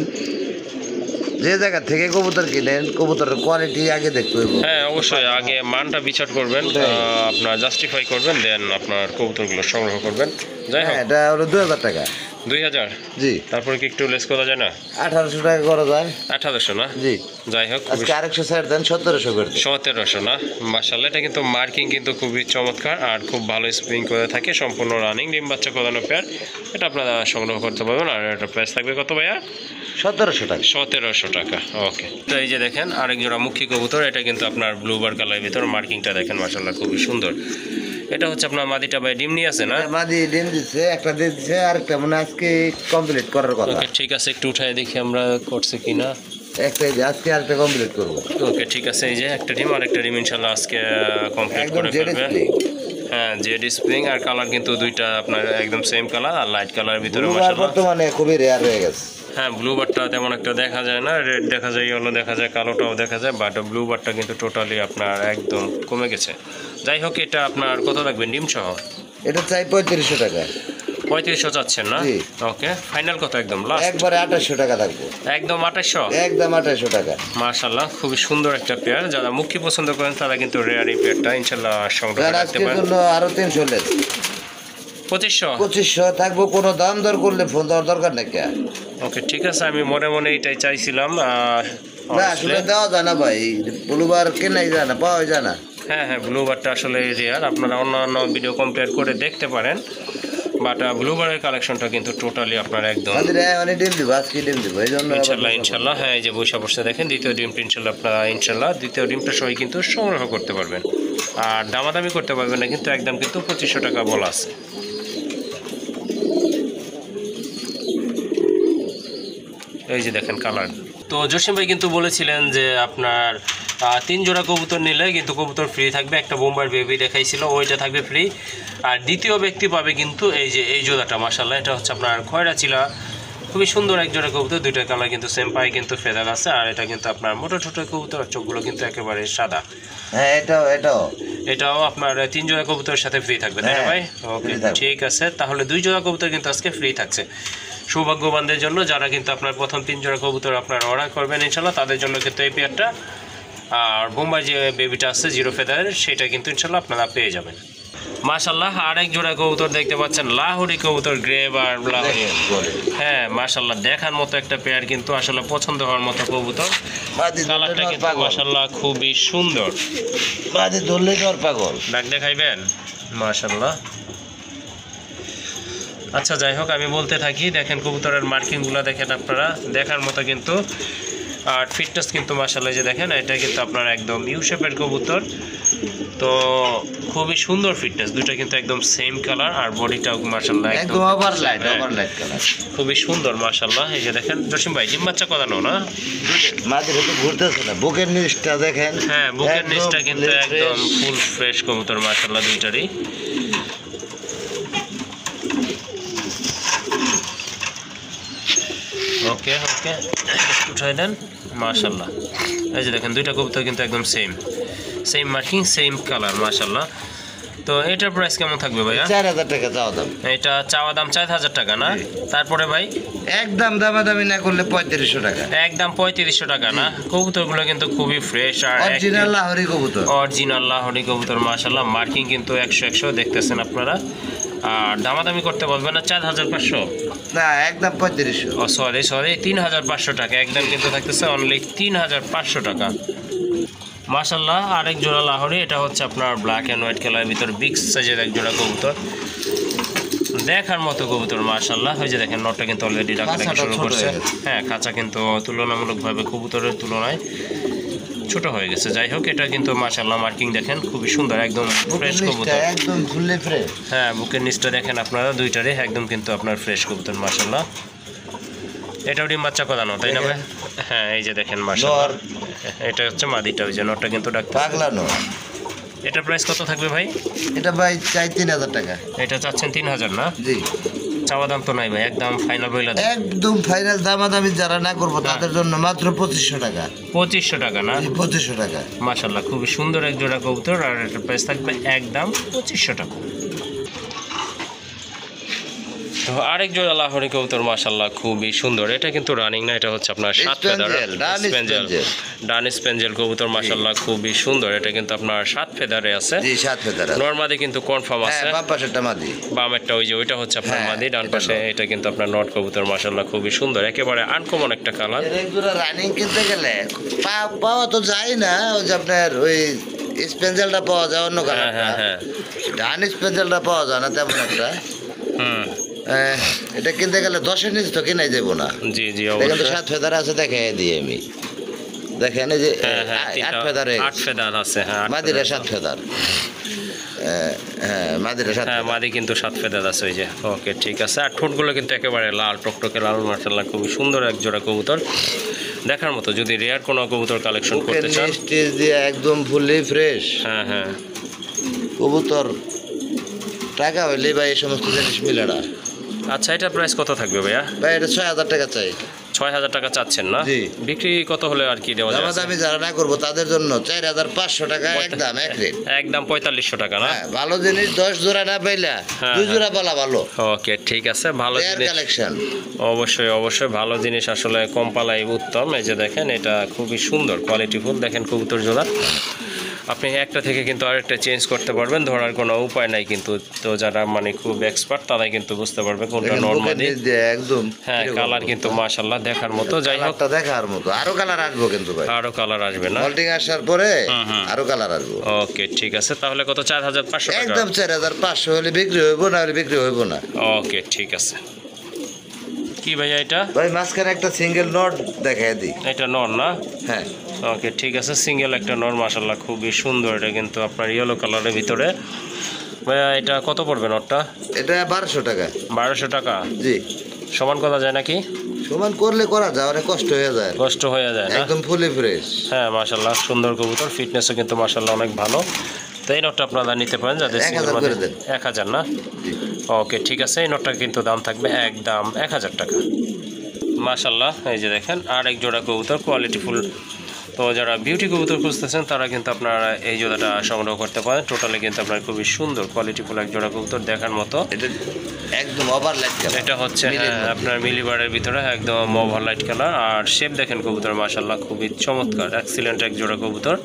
যে জায়গা থেকে কবুতর কিনেন কবুতরের কোয়ালিটি আগে দেখতে হবে। হ্যাঁ অবশ্যই, আগে মানটা বিচার করবেন, আপনার জাস্টিফাই করবেন, দেন আপনার কবুতরগুলো সংগ্রহ করবেন। যাই হোক, এটা হলো 2000 টাকা। 2000? জি। তারপরে কি একটু লেস করা যায় না? 1800 টাকা করা যায়। 1800 না? জি। যাই হোক, আজকে আরেকশো ছাড় দেন, 1700 করে দেন। 1700 না? মাশাআল্লাহ, এটা কিন্তু মার্কিং কিন্তু খুবই চমৎকার, আর খুব ভালো স্প্রিং করে থাকে, সম্পূর্ণ রানিং ডিম বাচ্চা করানো পেয়ার। এটা আপনারা সংগ্রহ করতে পারবেন। আর এটা প্রাইস থাকবে কত ভাইয়া? 1700 টাকা। 1700 টাকা। ওকে, তো এই যে দেখেন আরেক জোড়া মুখী কবুতর, এটা কিন্তু আপনার ব্লুবার কালারের ভিতর, মার্কিংটা দেখেন মাশাআল্লাহ খুবই সুন্দর। এটা হচ্ছে আপনার মাদিটা ভাই ডিম নিয়ে আছে না? মাদি ডিম দিচ্ছে, একটা দিচ্ছে, আরেকটা মানে আজকে কমপ্লিট করার কথা। ওকে, ঠিক আছে, একটু উঠায় দেখি আমরা করছে কিনা। একটা আজকে আরেকটা কমপ্লিট করব। ওকে, ঠিক আছে, এই যে একটা ডিম আর একটা ডিম ইনশাআল্লাহ আজকে কমপ্লিট করে ফেলবে। হ্যাঁ, জেড স্প্রিং, আর কালার কিন্তু দুইটা আপনার একদম সেম কালার, আর লাইট কালারের ভিতরে মাশাআল্লাহ বর্তমানে খুবই রেয়ার হয়ে গেছে। হ্যাঁ, ব্লু বারটা তেমন একটা দেখা যায় না, রেড দেখা যায়, ইয়েলো দেখা যায়, কালোটাও দেখা যায়, বাট ব্লু বারটা কিন্তু টোটালি আপনার একদম কমে গেছে। যাই হোক, এটা আপনার কত রাখবেন ডিম সহ? এটা চাই 3500 টাকা। 3500 চাচ্ছেন না? ওকে, ফাইনাল কত একদম লাস্ট? একবারে 2800 টাকা থাকবে। একদম 2800? একদম 2800 টাকা। মাশাআল্লাহ, খুবই সুন্দর একটা পেয়ার। যারা মুখী পছন্দ করেন তারা কিন্তু রেয়ার এই পেয়ারটা ইনশাআল্লাহ সংগ্রহ করতে পারেন। জন্য আরো 300 লেস। 2500 থাকবো, কোনো দাম দর করলে ফোন দেওয়ার দরকার নেই। ওকে, ঠিক আছে, আমি মনে মনে এটাই চাইছিলাম। না আসলে দেওয়া যায় না ভাই, ব্লুবার কেনাই যায় না, পাওয়া যায় না। হ্যাঁ হ্যাঁ, ব্লুবারটা আসলে রেয়ার, আপনারা অন্যান্য ভিডিও কম্পেয়ার করে দেখতে পারেন, বাট ব্লুবারের কালেকশনটা কিন্তু টোটালি আপনার একদম অনেক ডিম দিব, আজকে ডিম দিব এই জন্য ইনশাল্লাহ ইনশাল্লাহ। হ্যাঁ, এই যে বৈশা বসে দেখেন দ্বিতীয় ডিমটা ইনশাল্লাহ আপনারা ইনশাল্লাহ দ্বিতীয় ডিমটা সবাই কিন্তু সংগ্রহ করতে পারবেন, আর দামাদামি করতে পারবেন না কিন্তু, একদম কিন্তু 2500 টাকা বলা আছে। এই যে দেখেন কালার। তো জসিম ভাই কিন্তু বলেছিলেন যে আপনার 3 জোড়া কবুতর নিলে কিন্তু কবুতর ফ্রি থাকবে, একটা বোম্বার বেবি দেখাইছিল ওইটা থাকবে ফ্রি, আর দ্বিতীয় ব্যক্তি পাবে কিন্তু এই যে এই জোড়াটা, মাশাআল্লাহ এটা হচ্ছে আপনার খয়রা চিলা, খুবই সুন্দর এক জোড়া কবুতর, দুইটা কালার কিন্তু সেম, পায়ে কিন্তু ফেদার আছে, আর এটা কিন্তু আপনার মোটা ছোট কবুতর, চোখগুলো কিন্তু একেবারে সাদা। হ্যাঁ এটাও আপনার 3 জোড়া কবুতরের সাথে ফ্রি থাকবে, তাই না ভাই? ওকে ঠিক আছে, তাহলে 2 জোড়া কবুতর কিন্তু আজকে ফ্রি থাকছে সৌভাগ্যবানদের জন্য, যারা কিন্তু আপনার প্রথম 3 জোড়া কবুতর আপনার অর্ডার করবেন ইনশাল্লাহ তাদের জন্য কিন্তু এই পেয়ারটা, আর বোম্বাই যে বেবিটা আছে জিরো ফেদারের সেটা কিন্তু ইনশাল্লাহ আপনারা পেয়ে যাবেন। মাশাল্লাহ আরেক জোড়া কবুতর দেখতে পাচ্ছেন, লাহোরি কবুতর, গ্রেভ আর লাহোরি। হ্যাঁ মাশাল্লাহ দেখার মতো একটা পেয়ার, কিন্তু আসলে পছন্দ হওয়ার মতো কবুতর, কালারটা কিন্তু মাশাল্লাহ খুবই সুন্দর। পাগল ডাক দেখাইবেন মাশাল্লাহ। আচ্ছা যাই হোক, আমি বলতে থাকি, দেখেন কবুতরের মার্কিংগুলো দেখেন আপনারা, দেখার মতো কিন্তু, আর ফিটনেস কিন্তু মাশাআল্লাহ যে দেখেন এটা কিন্তু আপনার একদম ইউ শেপের কবুতর, তো খুবই সুন্দর ফিটনেস, দুটো কিন্তু একদম সেম কালার, আর বডিটাও মাশাআল্লাহ একদম ওভারলাইট কালার, খুবই সুন্দর মাশাআল্লাহ। এই যে দেখেন জসিম ভাই ডিম বাচ্চা করানো না, মাঝে একটু ঘুরতেছে না, বুকের নিচটা দেখেন, হ্যাঁ বুকের নিচটা কিন্তু একদম ফুল ফ্রেশ কবুতর মাশাআল্লাহ দুইটারই। ওকে ওকে উঠাই দেন মাশাআল্লাহ। এই যে দেখেন দুইটা কবুতর কিন্তু একদম সেম মার্কিং, সেম কালার মাশাআল্লাহ। তো এটার প্রাইস কেমন থাকবে ভাইয়া? 4000 টাকা চাওয়া দাম। এটা চাওয়া দাম 4000 টাকা না? তারপরে ভাই একদম দামাদামি না করলে 3500 টাকা, একদম 3500 টাকা না? কবুতরগুলো কিন্তু খুবই ফ্রেশ আর অরিজিনাল লাহোরি কবুতর, অরিজিনাল লাহোরি কবুতর মাশাআল্লাহ, মার্কিং কিন্তু 100 দেখতেছেন আপনারা, আর দামাদামি করতে বলবেন না। 4500 না, একদম 3500। ও সরি 3500 টাকা, একদম কিন্তু থাকতেছে অনলি 3500 টাকা মাশাআল্লাহ। আরেক জোড়া লাহোরি, এটা হচ্ছে আপনার ব্ল্যাক অ্যান্ড হোয়াইট কালারের ভিতর বিগ সাইজের এক জোড়া কবুতর, দেখার মতো কবুতর মাশাআল্লাহ। ওই যে দেখেন নটটা কিন্তু অলরেডি ডাকা শুরু করছে, হ্যাঁ খাঁচা কিন্তু তুলনামূলকভাবে কবুতরের তুলনায় ছোট হয়ে গেছে। যাই হোক এটা কিন্তু মাশাআল্লাহ মার্কিং দেখেন খুবই সুন্দর, একদম ফ্রেশ কবুতর, একদম ফুললি ফ্রেশ। হ্যাঁ বুকের নিচটা দেখেন আপনারা দুইটারে একদম কিন্তু আপনার ফ্রেশ কবুতর মাশাআল্লাহ। এটাও ডিম বাচ্চা করানো তাই না ভাই? হ্যাঁ এই যে দেখেন মাশাআল্লাহ, এটা হচ্ছে মাদিটা, ওই যে নটটা কিন্তু ডাকতে পাগলানো। এটার প্রাইস কত থাকবে ভাই? এটা ভাই চাই 3000 টাকা। এটা চাচ্ছেন 3000 না? জি। চাওয়া দাম তো নাই ভাই, একদম ফাইনাল বইলা দেন। একদম ফাইনাল, দামাদামি যারা না করবো তাদের জন্য মাত্র 2500 টাকা। 2500 টাকা না? 2500 টাকা মাশাআল্লাহ খুবই সুন্দর এক জোড়া কবুতর, আর এটার প্রাইস থাকবে একদম 2500 টাকা। তো আরেক জোড়া লাহোরি কবুতর মাশাআল্লাহ খুবই সুন্দর, এটা কিন্তু রানিং না, এটা হচ্ছে আপনার 7 ফেদার ডান স্পেঞ্জেল কবুতর মাশাআল্লাহ খুবই সুন্দর, এটা কিন্তু আপনার 7 ফেদারে আছে। জি 7 ফেদার নরমাদি কিন্তু কনফার্ম আছে, বাম পাশেরটা মাদি, বামেরটা ওই যে ওইটা হচ্ছে আপনার মাদি, ডান পাশে এটা কিন্তু আপনার নট কবুতর মাশাআল্লাহ খুবই সুন্দর, একেবারে আনকমন একটা কালার। এক জোড়া রানিং কিনতে গেলে পাওয়া তো যায় না, ওই যে আপনার ওই স্পেঞ্জেলটা পাওয়া যায় অন্য কালার, হ্যাঁ ডান স্পেঞ্জেলটা পাওয়া যায় না তেমন একটা। এটা কিনতে গেলে 10-এর নিচে তো কিনাই যাবো না। জি জি দেখেন তো 7 ফেদার আছে, দেখে দিয়ে আমি দেখেন এই যে 8 ফেদার, 8 ফেদার আছে, হ্যাঁ মাদিরা 7 ফেদার, হ্যাঁ মাদিরা 7, হ্যাঁ মাদি কিন্তু 7 ফেদার আছে ওই যে। ওকে ঠিক আছে, আর ঠোঁটগুলো কিন্তু একেবারে লাল টকটকে লাল মাশাআল্লাহ খুবই সুন্দর এক জোড়া কবুতর, দেখার মতো। যদি রেয়ার কোনো কবুতর কালেকশন করতে চান, স্টেজ দিয়ে একদম ফুললি ফ্রেশ, হ্যাঁ কবুতর টাকা হইলে ভাই এই সমস্ত জিনিস মিলে না। আচ্ছা এটার প্রাইস কত থাকবে ভাইয়া? ভাই এটা 6000 টাকা চাই। 6000 টাকা চাচ্ছেন না? জি। বিক্রি কত হলে আর কি দেওয়া যাবে? দামি যারা না করবো তাদের জন্য 4500 টাকা একদম, এক রেট একদম 4500 টাকা না? ভালো জিনিস 10 জোড়া না পাইলা 2 জোড়া বলা ভালো। ওকে ঠিক আছে, ভালো জিনিস কালেকশন, অবশ্যই ভালো জিনিস আসলে কম পালাই উত্তম। এই যে দেখেন এটা খুবই সুন্দর কোয়ালিটিফুল, দেখেন কবুতর জোড়া, আপনি একটা থেকে কিন্তু আরেকটা চেঞ্জ করতে পারবেন, ধরার কোনো উপায় নাই কিন্তু। তো যারা মানে খুব এক্সপার্ট তারাই কিন্তু বুঝতে পারবে কোনটা নরমালি একদম। হ্যাঁ, কালার কিন্তু মাশাআল্লাহ দেখার মতো। যাই হোক, দেখার মতো আরো কালার আসবে কিন্তু ভাই, আরো কালার আসবে না? মল্টিং আসার পরে আরো কালার আসবে। ওকে, ঠিক আছে। তাহলে কত? 4500 টাকা? একদম 4500 হলে বিক্রি হইব, না হলে বিক্রি হইব না। ওকে, ঠিক আছে। কি ভাইয়া এটা? ভাই মাঝখানে একটা সিঙ্গেল নট দেখায় দিই। এটা নর না? হ্যাঁ। ওকে, ঠিক আছে। সিঙ্গেল একটা নর মাশাআল্লাহ খুবই সুন্দর। এটা কিন্তু আপনার ইয়েলো কালারের ভিতরে। ভাইয়া এটা কত পড়বে নটটা? এটা 1200 টাকা। 1200 টাকা? জি। সমান করা যায় নাকি? সমান করলে করা যায়, অনেক কষ্ট হয়ে যায়। কষ্ট হয়ে যায় না? একদম ফুলি ফ্রেশ। হ্যাঁ, মাশাআল্লাহ সুন্দর কবুতর, ফিটনেসও কিন্তু মাশাআল্লাহ অনেক ভালো। তো এই নটটা আপনারা নিতে পারেন যাদের 1000 না? ওকে, ঠিক আছে। এই নটটা কিন্তু দাম থাকবে একদম 1000 টাকা। মাশাআল্লাহ, এই যে দেখেন আর এক জোড়া কবুতর, কোয়ালিটিফুল। তো যারা বিউটি কবুতর খুঁজতেছেন তারা কিন্তু আপনারা এই জোড়াটা সংগ্রহ করতে পারেন। টোটালি কিন্তু আপনার খুবই সুন্দর কোয়ালিটিফুল এক জোড়া কবুতর দেখার মতো। এটা একদম ওভারলাইট কালার। এটা হচ্ছে আপনার মিলিবারের ভিতরে একদম ওভারলাইট কালার। আর শেপ দেখেন কবুতর মাশাআল্লাহ খুবই চমৎকার, এক্সিলেন্ট এক জোড়া কবুতর।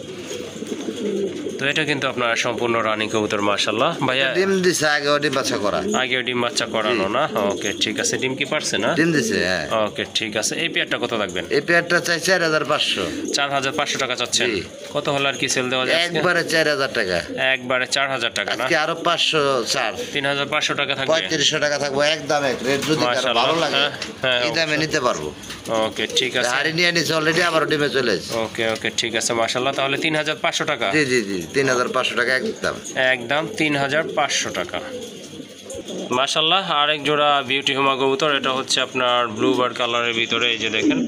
তো এটা কিন্তু আপনার সম্পূর্ণ রানিং কবুতর মাশাআল্লাহ। ভাইয়া ডিম দিছে, আগে ডিম বাচ্চা করা। আগে ডিম বাচ্চা করানো না? ওকে, ঠিক আছে। ডিম কি পারছে না? ডিম দিছে, হ্যাঁ। ওকে, ঠিক আছে। এই পেয়ারটা কত রাখবেন? এই পেয়ারটা চাই 4500। 4500 টাকা চাচ্ছেন? কত হলে আর কি সেল দেওয়া যায়? একবারে 4000 টাকা। একবারে 4000 টাকা না? আজকে আরো 500 ছাড়। 3500 টাকা থাকবে। 3500 টাকা থাকবে একদম এক রেট। যদি কারো ভালো লাগে এই দামে নিতে পারবো। ওকে, ঠিক আছে। হাড়ি নিয়ে নিছে অলরেডি, আবার ডিমে চলে এসেছে। ওকে, ওকে, ঠিক আছে মাশাআল্লাহ। তাহলে 3500 টাকা? জি জি জি, 3500 টাকা একদম। একদম 3500 টাকা মাশাআল্লাহ। আরেক জোড়া বিউটি হুমা কবুতর, এটা হচ্ছে আপনার ব্লু বার কালারের ভিতরে। এই যে দেখেন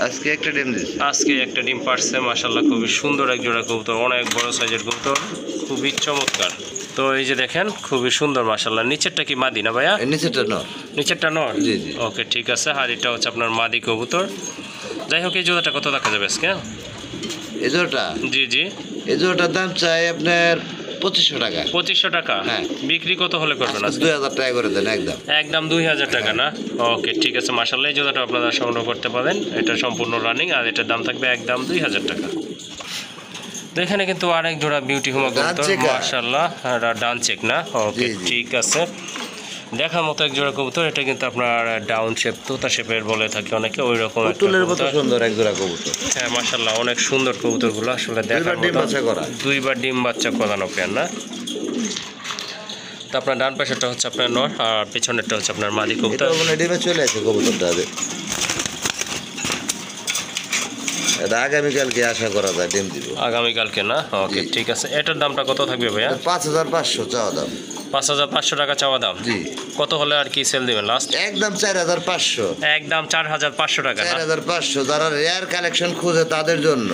আজকে একটা ডিম দিছে। আজকে একটা ডিম পারছে মাশাআল্লাহ, খুবই সুন্দর এক জোড়া কবুতর, অনেক বড় সাইজের কবুতর, খুবই চমৎকার। তো এই যে দেখেন খুবই সুন্দর মাশাআল্লাহ। নিচেরটা কি মাদি না ভাইয়া? নিচেরটা নর। নিচেরটা নর? জি জি। ওকে, ঠিক আছে। আর এটা হচ্ছে আপনার মাদি কবুতর। যাই হোক, এই জোড়াটা কত রাখা যাবে আজকে? এই জোড়াটা? জি জি। এই জোড়াটার দাম চাই আপনার 2500 টাকা। 2500 টাকা? হ্যাঁ। বিক্রি কত হলে করবেন? 2000 টাকা করে দেন একদম। একদম 2000 টাকা না? ওকে, ঠিক আছে মাশাআল্লাহ। এই জোড়াটা আপনারা সংগ্রহ করতে পারেন। এটা সম্পূর্ণ রানিং আর এটার দাম থাকবে একদম 2000 টাকা। তো এখানে কিন্তু আরেক জোড়া বিউটি হুমা কবুতর মাশাআল্লাহ, ডান চেক না? ওকে, ঠিক আছে। দেখার মতো এক জোড়া কবুতর। এটা কিন্তু আপনার ডাউন শেপ, তোতা শেপের বলে থাকে অনেকে, ওই রকম পুতুলের মতো সুন্দর এক জোড়া কবুতর। হ্যাঁ মাশাআল্লাহ, অনেক সুন্দর কবুতরগুলো আসলে দেখার মতো। দুইবার ডিম বাচ্চা করানো পেয়ার না? তো আপনার ডান পাশেরটা হচ্ছে আপনার নর আর পেছনেরটা হচ্ছে আপনার মাদি কবুতর। এটা ডিমে চলে আসে কবুতরটা। এটা আগামীকালকে আশা করা যায় ডিম দিব। আগামীকালকে না? ওকে, ঠিক আছে। এটার দামটা কত থাকবে ভাইয়া? 5500 চাওয়া দাম। 5500 টাকা চাওয়া দাম? জি। কত হলে আর কি সেল দিবেন লাস্ট? একদম 4500। একদম 4500 টাকা না? 4500। যারা রেয়ার কালেকশন খুঁজে তাদের জন্য।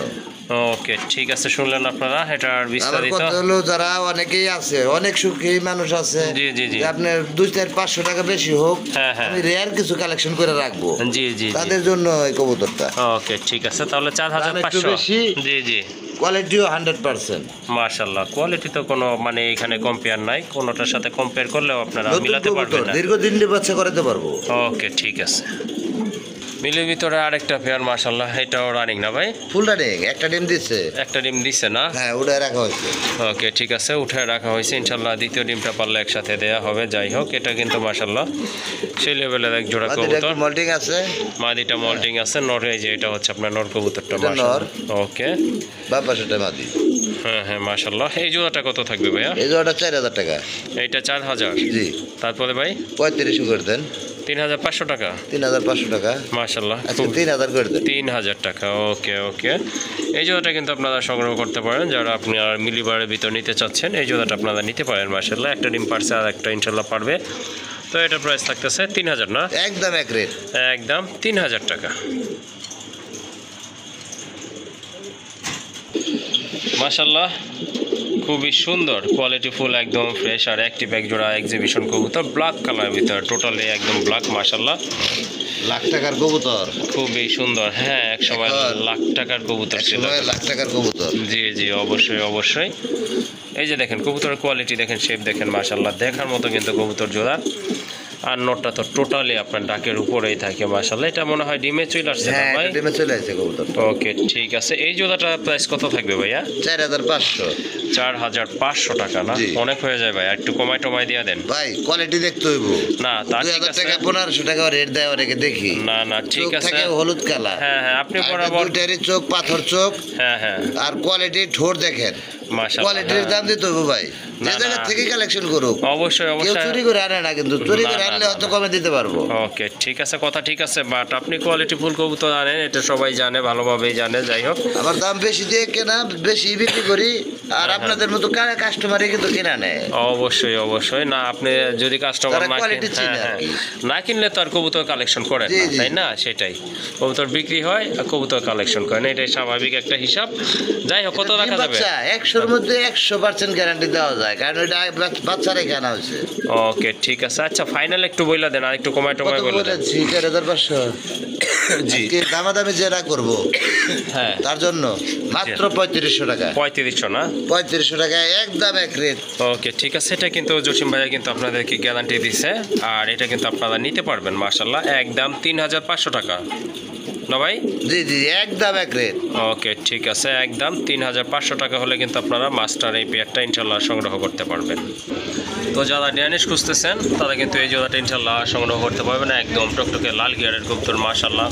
ওকে, ঠিক আছে। শুনলেন আপনারা এটার বিস্তারিত। কথা হলো যারা অনেকেই আছে, অনেক সুখী মানুষ আছে। জি জি জি। আপনার 2-4-500 টাকা বেশি হোক, হ্যাঁ হ্যাঁ, আমি রেয়ার কিছু কালেকশন করে রাখবো। জি জি, তাদের জন্য এই কবুতরটা। ওকে, ঠিক আছে। তাহলে 4500। জি জি। কোয়ালিটিও 100%। মাশাআল্লাহ, কোয়ালিটি তো কোনো মানে এখানে কম্পেয়ার নাই, কোনোটার সাথে কম্পেয়ার করলেও আপনারা মিলাতে পারবেন না। দীর্ঘদিন বাচ্চা করাতে পারবো। ওকে, ঠিক আছে। মিলের ভিতরে আরেকটা পেয়ার মাশাআল্লাহ, এটাও রানিং না ভাই? Full running. একটা ডিম দিচ্ছে। একটা ডিম দিছে না? হ্যাঁ, উঠায় রাখা হয়েছে। ওকে, ঠিক আছে, উঠে রাখা হয়েছে। ইনশাআল্লাহ দ্বিতীয় ডিমটা পারলে একসাথে দেয়া হবে। যাই হোক, এটা কিন্তু মাশাআল্লাহ সেই লেভেলের এক জোড়া কবুতর। মল্টিং আছে, মাদিটা মল্টিং আছে। নর, এই যে এটা হচ্ছে আপনার নর কবুতরটা মাশাআল্লাহ। ওকে, বাবা সেটা মাদি। হ্যাঁ হ্যাঁ মাশাআল্লাহ। এই জোড়াটা কত থাকবে ভাইয়া? এই জোড়াটা 4000 টাকা। এইটা 4000? জি। তারপরে ভাই 3500 করে দেন। 3500 টাকা? 3500 টাকা মাশাআল্লাহ। আচ্ছা, 3000 করে দেন। 3000 টাকা। ওকে ওকে, এই জোড়াটা কিন্তু আপনারা সংগ্রহ করতে পারেন যারা আপনার মিলিবারের ভিতর নিতে চাচ্ছেন। এই জোড়াটা আপনারা নিতে পারেন মাশাআল্লাহ। একটা ডিম পারছে আর একটা ইনশাআল্লাহ পারবে। তো এটা প্রাইস থাকতেছে 3000 না? একদম এক রেট। একদম 3000 টাকা। মাশাআল্লাহ, খুবই সুন্দর কোয়ালিটিফুল, একদম ফ্রেশ আর অ্যাক্টিভ এক জোড়া এক্সিবিশন কবুতর, ব্ল্যাক কালার ভিতর, টোটালি একদম ব্ল্যাক মাশাআল্লাহ। লাখ টাকার কবুতর, খুবই সুন্দর। হ্যাঁ, এক সময় লাখ টাকার কবুতর ছিল। লাখ টাকার কবুতর। জি জি, অবশ্যই অবশ্যই। এই যে দেখেন কবুতরের কোয়ালিটি দেখেন, শেপ দেখেন মাশাআল্লাহ, দেখার মতো কিন্তু কবুতর জোড়া। আর নটটা তো টোটালি আপনার ডাকের উপরেই থাকে মাশাআল্লাহ। এটা মনে হয় ডিমে চলে আসছে না ভাই? ডিমে চলে আসছে কবুতর। ওকে ঠিক আছে। এই জোড়াটার প্রাইস কত থাকবে ভাইয়া? 4500। 4500 টাকা না? অনেক হয়ে যায় ভাই, একটু কমাই দিয়ে দেন ভাই। কোয়ালিটি দেখতে হইব না? তা ঠিক আছে, 1500 টাকা রেট দেয় ওরে দেখি। না ঠিক আছে। হলুদ কালার। হ্যাঁ আপনি বরাবর দুইটারই চোখ পাথর চোখ। হ্যাঁ আর কোয়ালিটি ঠোঁট দেখেন। মাশাআল্লাহ, কোয়ালিটির দাম দিতে হবে ভাই। যে জায়গা থেকে কালেকশন করুক। অবশ্যই কেউ চুরি করে আনে না, কিন্তু চুরি করে আনলে হয়তো কমে দিতে পারবো। ওকে ঠিক আছে, কথা ঠিক আছে, বাট আপনি কোয়ালিটি ফুল কবুতর আনেন, এটা সবাই জানে, ভালোভাবেই জানে। যাই হোক, আমার দাম বেশি দিয়ে কেনা, বেশি বিক্রি করি। আর আপনাদের মতো কাস্টমারই কিন্তু কেনা নেয়। অবশ্যই না, আপনি যদি কাস্টমার না কিনলে তো আর কবুতর কালেকশন করেন না, তাই না? সেটাই, কবুতর বিক্রি হয় আর কবুতর কালেকশন করেন, এটাই স্বাভাবিক একটা হিসাব। যাই হোক, কত রাখা যাবে? 100-র মধ্যে 100% গ্যারান্টি দেওয়া যায়, কারণ এটা বাচ্চারাই কেনা হয়েছে। ওকে ঠিক আছে। আচ্ছা, ফাইনাল একটু বইলা দেন, আর একটু কমায় বলে দেন। 4500 জি। দামাদামি যেটা করবো, হ্যাঁ, তার জন্য মাত্র 3500 টাকা। 3500 না? 3500 টাকা একদম এক রেট। ওকে ঠিক আছে। এটা কিন্তু জসিম ভাইয়া কিন্তু আপনাদেরকে গ্যারান্টি দিছে, আর এটা কিন্তু আপনারা নিতে পারবেন মাশাআল্লাহ, একদম 3500 টাকা না ভাই? জি একদম এক রেট। ওকে ঠিক আছে, একদম 3500 টাকা হলে কিন্তু আপনারা মাস্টার এই পেয়ারটা ইনশাল্লাহ সংগ্রহ করতে পারবেন। তো যারা ড্যানিশ খুঁজতেছেন তারা কিন্তু এই জোড়াটা ইনশাল্লাহ সংগ্রহ করতে পারবেন। একদম টকটকে লাল গিয়ারের কবুতর মাশাআল্লাহ,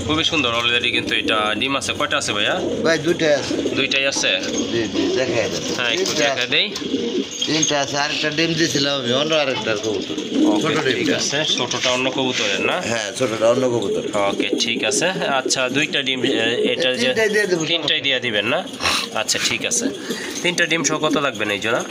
খুবই সুন্দর। অলরেডি কিন্তু এটা ডিম আছে। কয়টা আছে ভাইয়া? ভাই দুইটাই আছে। দুইটাই আছে? জি দেখাই দেন। হ্যাঁ, একটু দেখা দেই। তিনটা আছে, আরেকটা ডিম দিয়েছিলাম আমি, অন্য আরেকটার কবুতর। ছোট ঠিক আছে, ছোটটা অন্য কবুতরের না? হ্যাঁ, ছোটটা অন্য কবুতর। ওকে ঠিক আছে। আচ্ছা, দুইটা ডিম, এটা যে তিনটাই দিয়ে দিবেন না? আচ্ছা ঠিক আছে। তিনটা ডিম সহ কত লাগবে এই জোড়া?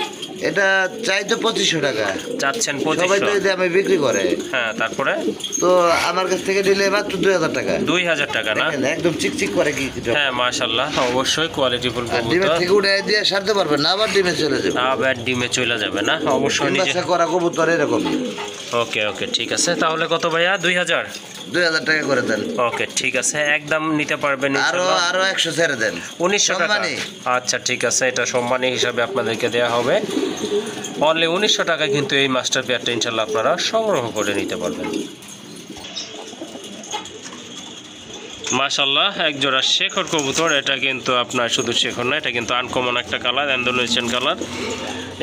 এটা চাই তো 2500 টাকা। চাচ্ছেন সবাই 2500? তো এটা আমি বিক্রি করে। হ্যাঁ, তারপরে তো আমার কাছ থেকে নিলে মাত্র 2000 টাকা। 2000 টাকা না? একদম চিকচিক করে কি। হ্যাঁ মাশাআল্লাহ, অবশ্যই কোয়ালিটি ফুল কবুতর। ডিমের থেকে উঠে দিয়ে সারতে পারবেন না, আবার ডিমে চলে যাবে। আবার ডিমে চলে যাবে না? অবশ্যই নিজে করা কবুতর এরকম। ওকে ঠিক আছে। তাহলে কত ভাইয়া? 2000 টাকা করে দেন। ওকে ঠিক আছে, একদম নিতে পারবেন। আরো 100 ছেড়ে দেন। 1900 টাকা। আচ্ছা ঠিক আছে, এটা সম্মানী হিসাবে আপনাদেরকে দেওয়া হবে। অনলি 1900 টাকা কিন্তু এই মাস্টার পেয়ারটা ইনশাল্লাহ আপনারা সংগ্রহ করে নিতে পারবেন। মাশাআল্লাহ, এক জোড়া শেখর কবুতর। এটা কিন্তু আপনার শুধু শেখর না, এটা কিন্তু আনকমন একটা কালার, ইন্দোনেশিয়ান কালার।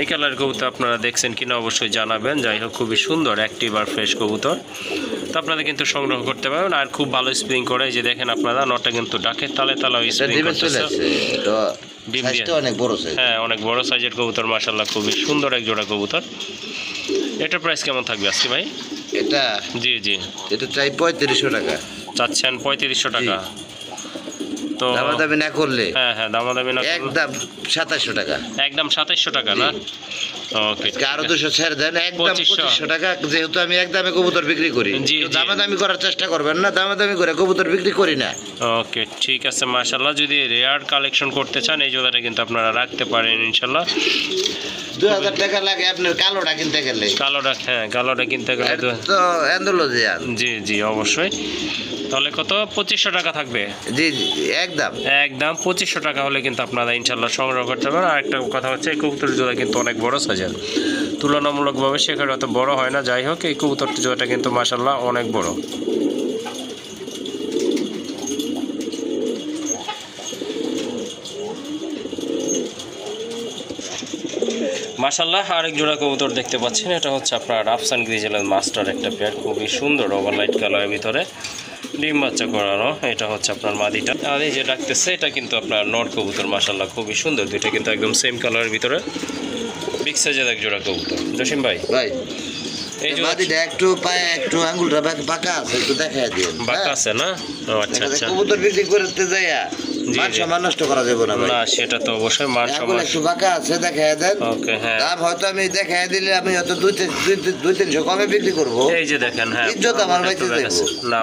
এই কালার কবুতর আপনারা দেখছেন কিনা অবশ্যই জানাবেন। যাই হোক, খুবই সুন্দর অ্যাক্টিভ আর ফ্রেশ কবুতর, তো আপনারা কিন্তু সংগ্রহ করতে পারবেন। আর খুব ভালো স্প্রিং করে, যে দেখেন আপনারা, নটা কিন্তু ডাকের তালে স্প্রিং করতেছে। ডিম দিয়ে অনেক বড় সাইজ। হ্যাঁ, অনেক বড় সাইজের কবুতর মাশাআল্লাহ, খুবই সুন্দর এক জোড়া কবুতর। এটার প্রাইস কেমন থাকবে আজকে ভাই? এটা এটা চাই 3500 টাকা। চাচ্ছেন 3500 টাকা? তো দামাদামি না করলে? হ্যাঁ দামাদামি না করলে একদম 2700 টাকা। একদম 2700 টাকা না? ওকে, আরো 200 ছেড়ে দেন, একদম 2500 টাকা। যেহেতু আমি একদমে কবুতর বিক্রি করি, দামাদামি করার চেষ্টা করবেন না, দামাদামি করে কবুতর বিক্রি করি না। ওকে ঠিক আছে মাশাআল্লাহ। যদি রেয়ার কালেকশন করতে চান এই জোড়াটা কিন্তু আপনারা রাখতে পারেন ইনশাআল্লাহ। 2000 টাকা লাগে আপনার কালোটা কিনতে গেলে। কালোটা কিনতে গেলে তো অ্যান্ডোলজিয়ান। জি অবশ্যই। তাহলে কত? 2500 টাকা থাকবে? জি একদম 2500 টাকা হলে কিন্তু আপনারা ইনশাল্লাহ সংগ্রহ করতে পারেন। আর একটা কথা হচ্ছে, এই কবুতরের জোড়া কিন্তু অনেক বড় সাইজের, তুলনামূলকভাবে সেখানে অত বড় হয় না। যাই হোক, এই কবুতরটির জোড়াটা কিন্তু মাশাআল্লাহ অনেক বড়। মাশাআল্লাহ, আরেক জোড়া কবুতর দেখতে পাচ্ছেন। এটা হচ্ছে আপনার রাফসান গ্রিজেলের মাস্টার একটা পেয়ার, খুবই সুন্দর ওভারলাইট কালারের ভিতরে, ডিম বাচ্চা করানো। এটা হচ্ছে আপনার মাদিটা, আর এই যে ডাকতেছে এটা কিন্তু আপনার নর কবুতর মাশাআল্লাহ, খুবই সুন্দর। দুইটা কিন্তু একদম সেম কালারের ভিতরে, বিগ সাইজের এক জোড়া কবুতর। জসিম ভাই এই মাদিটা একটু পায়ে একটু আঙ্গুলটা বাঁকা আছে, একটু দেখায় দিন। বাঁকা আছে না? আচ্ছা কবুতর বিক্রি করতে যাইয়া মান সম্মান নষ্ট করা যাবে না। না, সেটা তো অবশ্যই মান সম্মান। একটু বাঁকা আছে, দেখায় দেন। ওকে হ্যাঁ, দাম হয়তো আমি দেখায় দিলে আমি হয়তো 2-300 কমে বিক্রি করব। এই যে দেখেন, হ্যাঁ ইজ্জত আমার বাইতে যাবে না।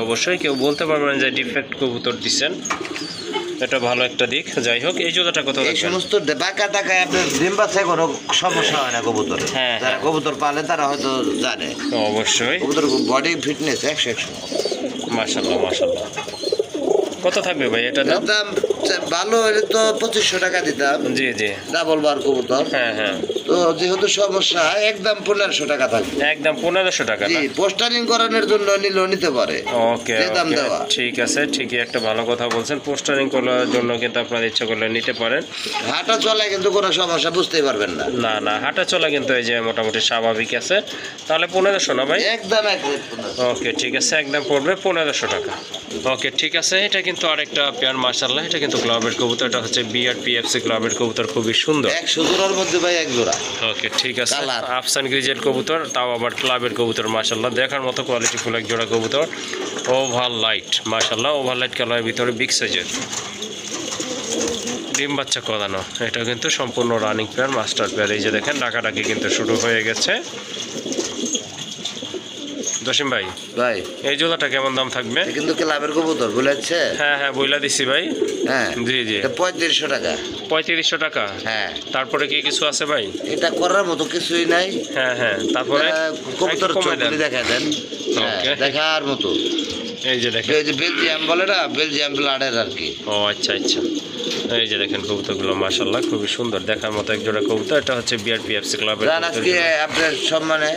অবশ্যই কেউ বলতে পারবেন যে ডিফেক্ট কবুতর দিচ্ছেন, এটা ভালো একটা দিক। যাই হোক, এই জোড়াটা কত? এই সমস্ত বাঁকা টাকায় আপনার ডিম বাচ্চায় কোনো সমস্যা হয় না কবুতর। হ্যাঁ, যারা কবুতর পালে তারা হয়তো জানে। অবশ্যই কবুতর বডি ফিটনেস 100। মাশাআল্লাহ। কত থাকবে ভাই এটা? দাম ভালো হলে তো 2500 টাকা দিতাম। জি জি ডাবল বার কবুতর। হ্যাঁ হ্যাঁ। তো যেহেতু সমস্যা একদম 1500 টাকা থাকবে। একদম 1500 টাকা জি, না? পোস্টারিং করানোর জন্য নিতে পারে। ওকে যে দাম ওকে, দেওয়া। ঠিক আছে, ঠিকই একটা ভালো কথা বলছেন। পোস্টারিং করার জন্য কিন্তু আপনার ইচ্ছা করলে নিতে পারেন। হাঁটা চলে কিন্তু কোনো সমস্যা বুঝতেই পারবেন না। না না, হাঁটা চলা কিন্তু এই যে মোটামুটি স্বাভাবিক আছে। তাহলে 1500 না ভাই? একদম এক রেট 1500। ওকে ঠিক আছে, একদম পড়বে 1500 টাকা। ওকে ঠিক আছে, এটা কিন্তু আরেকটা পেয়ার মাশাআল্লাহ, এটা কিন্তু ক্লাবের কবুতর, এটা হচ্ছে বিআরপিএফসি ক্লাবের কবুতর, খুবই সুন্দর। 100 জোড়ার মধ্যে ভাই এক জোড়া। ওকে ঠিক আছে, কালার। আফসান গ্রিজেল কবুতর, তাও আবার ক্লাবের কবুতর মাশাআল্লাহ, দেখার মতো কোয়ালিটি ফুল এক জোড়া কবুতর। ওভার লাইট মাশাআল্লাহ, ওভার লাইট কালারের ভিতরে বিগ সাইজের, ডিম বাচ্চা করানো। এটা কিন্তু সম্পূর্ণ রানিং পেয়ার, মাস্টার পেয়ার। এই যে দেখেন ডাকাডাকি কিন্তু শুরু হয়ে গেছে। জসিম ভাই, ভাই এই জোড়াটা কেমন দাম থাকবে? কিন্তু ক্লাবের কবুতর বুঝাচ্ছে। হ্যাঁ হ্যাঁ, বইলা দিছি ভাই। হ্যাঁ জি জি, এটা 3500 টাকা। 3500 টাকা। হ্যাঁ, তারপরে কি কিছু আছে ভাই? এটা করার মতো কিছুই নাই। হ্যাঁ হ্যাঁ, তারপরে কবুতর একটু কমায় দেন। চোখগুলি দেখা দেন। হ্যাঁ, Okay. দেখার মতো। এই যে দেখেন। এই যে বেলজিয়াম বলে না, বেলজিয়াম ব্লাডের আর কি। ও আচ্ছা আচ্ছা, এই যে দেখেন কবুতরগুলো মাশাআল্লাহ খুবই সুন্দর, দেখার মতো এক জোড়া কবুতর। এটা হচ্ছে বিআরপিএফসি ক্লাবের জান আজকে আপনার সম্মানে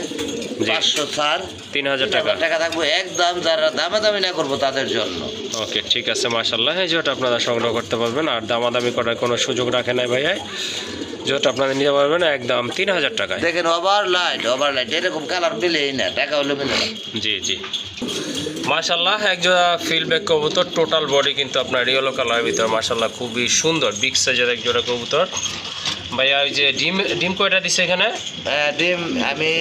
জি। 500 ছাড় 3000 টাকা। টাকা থাকবো একদম, যারা দামাদামি না করবো তাদের জন্য। ওকে ঠিক আছে মাশাআল্লাহ, এই জোড়াটা আপনারা সংগ্রহ করতে পারবেন। আর দামাদামি করার কোনো সুযোগ রাখে নাই ভাইয়া, জোড়াটা আপনারা নিতে পারবেন একদম 3000 টাকায়। দেখেন ওভার লাইট এরকম কালার মিলেই না, টাকা হলে মিলে না। জি জি মাশাআল্লাহ, এক জোড়া ফিল্ডব্যাক কবুতর, টোটাল বডি কিন্তু আপনার ইয়েলো কালারের ভিতর মাশাআল্লাহ খুবই সুন্দর, বিগ সাইজের এক জোড়া কবুতর। ভাইয়া ওই যে ডিম কয়টা দিছে এখানে? হ্যাঁ, ডিম আমি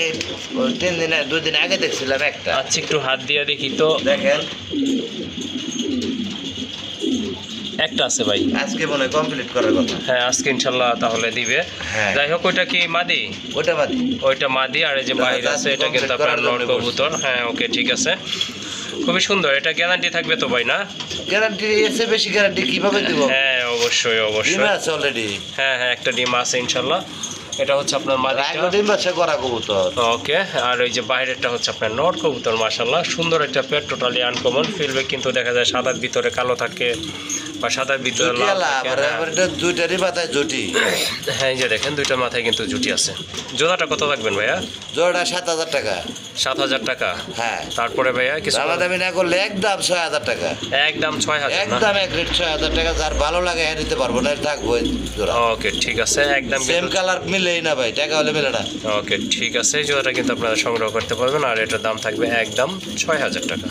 2 দিন আগে দেখছিলাম একটা। আচ্ছা একটু হাত দিয়ে দেখি তো। দেখেন একটা আছে ভাই, আজকে মনে হয় কমপ্লিট করার কথা। হ্যাঁ আজকে ইনশাল্লাহ তাহলে দিবে। হ্যাঁ। যাই হোক, ওইটা কি মাদি? ওটা বাদি। ওইটা মাদি, আর এই যে বাইরে আছে এটা কিন্তু আপনার নর কবুতর। হ্যাঁ ওকে ঠিক আছে, খুবই সুন্দর। এটা গ্যারান্টি থাকবে তো ভাই না? গ্যারান্টি এসে বেশি গ্যারান্টি কিভাবে দিব? হ্যাঁ অবশ্যই ডিম অবশ্যই। আছে অলরেডি। হ্যাঁ হ্যাঁ, একটা ডিম আছে ইনশাল্লাহ। এটা হচ্ছে আপনার মাদিটা। ডিম বাচ্চা করা কবুতর। ওকে, আর ওই যে বাইরেরটা হচ্ছে আপনার নর কবুতর মাশাআল্লাহ, সুন্দর একটা পেয়ার, টোটালি আনকমন। ফিল্ডব্যাক কিন্তু দেখা যায় সাদার ভিতরে কালো থাকে বা সাদার ভিতরে লাল থাকে। হ্যাঁ। দুইটারই মাথায় জুটি। হ্যাঁ, এই যে দেখেন দুইটার মাথায় কিন্তু জুটি আছে। জোড়াটা কত রাখবেন ভাইয়া? জোড়া 7000 টাকা। 7000 টাকা। হ্যাঁ, তারপরে ভাইয়া কিছু দামাদামি না করলে একদম 6000 টাকা। একদম 6000 না? একদম এক রেট 6000 টাকা। যার ভালো লাগে হ্যাঁ নিতে পারবো, না থাকবো এই জোড়া। ওকে ঠিক আছে, একদম সেম কালার মিলেই না ভাই, টাকা হলে মিলে না। ওকে ঠিক আছে, এই জোড়াটা কিন্তু আপনারা সংগ্রহ করতে পারবেন। আর এটার দাম থাকবে একদম 6000 টাকা।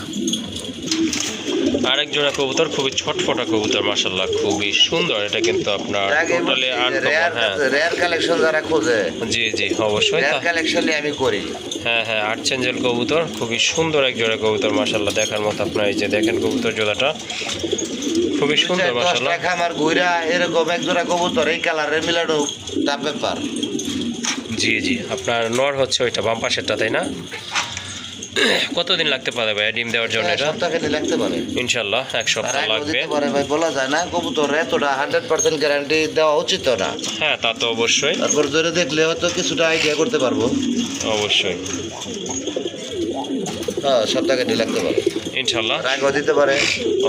আরেক জোড়া কবুতর, খুবই ছটফটা কবুতর মাশাআল্লাহ, খুবই সুন্দর। এটা কিন্তু আপনার টোটালি আনকমন। হ্যাঁ রেয়ার কালেকশন যারা খোঁজে, জি জি অবশ্যই। রেয়ার কালেকশনই আমি করি। হ্যাঁ হ্যাঁ, আর্চেঞ্জেল কবুতর, খুবই সুন্দর এক জোড়া কবুতর মাশাআল্লাহ, দেখার মতো। আপনার এই যে দেখেন কবুতর জোড়াটা খুবই সুন্দর মাশাআল্লাহ। আমার ঘুরা এরকম এক জোড়া কবুতর এই কালারের মিলানো টাপ ব্যাপার। জি জি, আপনার নর হচ্ছে ওইটা বাম পাশেরটা, তাই না? কতদিন লাগতে পারে ভাই ডিম দেওয়ার জন্য? এটা সপ্তাহখানেক লাগতে পারে ইনশাআল্লাহ, এক সপ্তাহ লাগবে। ভাই বলা যায় না, কবুতর এতটা 100% গ্যারান্টি দেওয়া উচিত না। হ্যাঁ তা তো অবশ্যই, তারপর ধরে দেখলে হয়তো কিছুটা আইডিয়া করতে পারবো। অবশ্যই হ্যাঁ, সপ্তাহখানেক লাগতে পারে ইনশাআল্লাহ, আগেও দিতে পারে।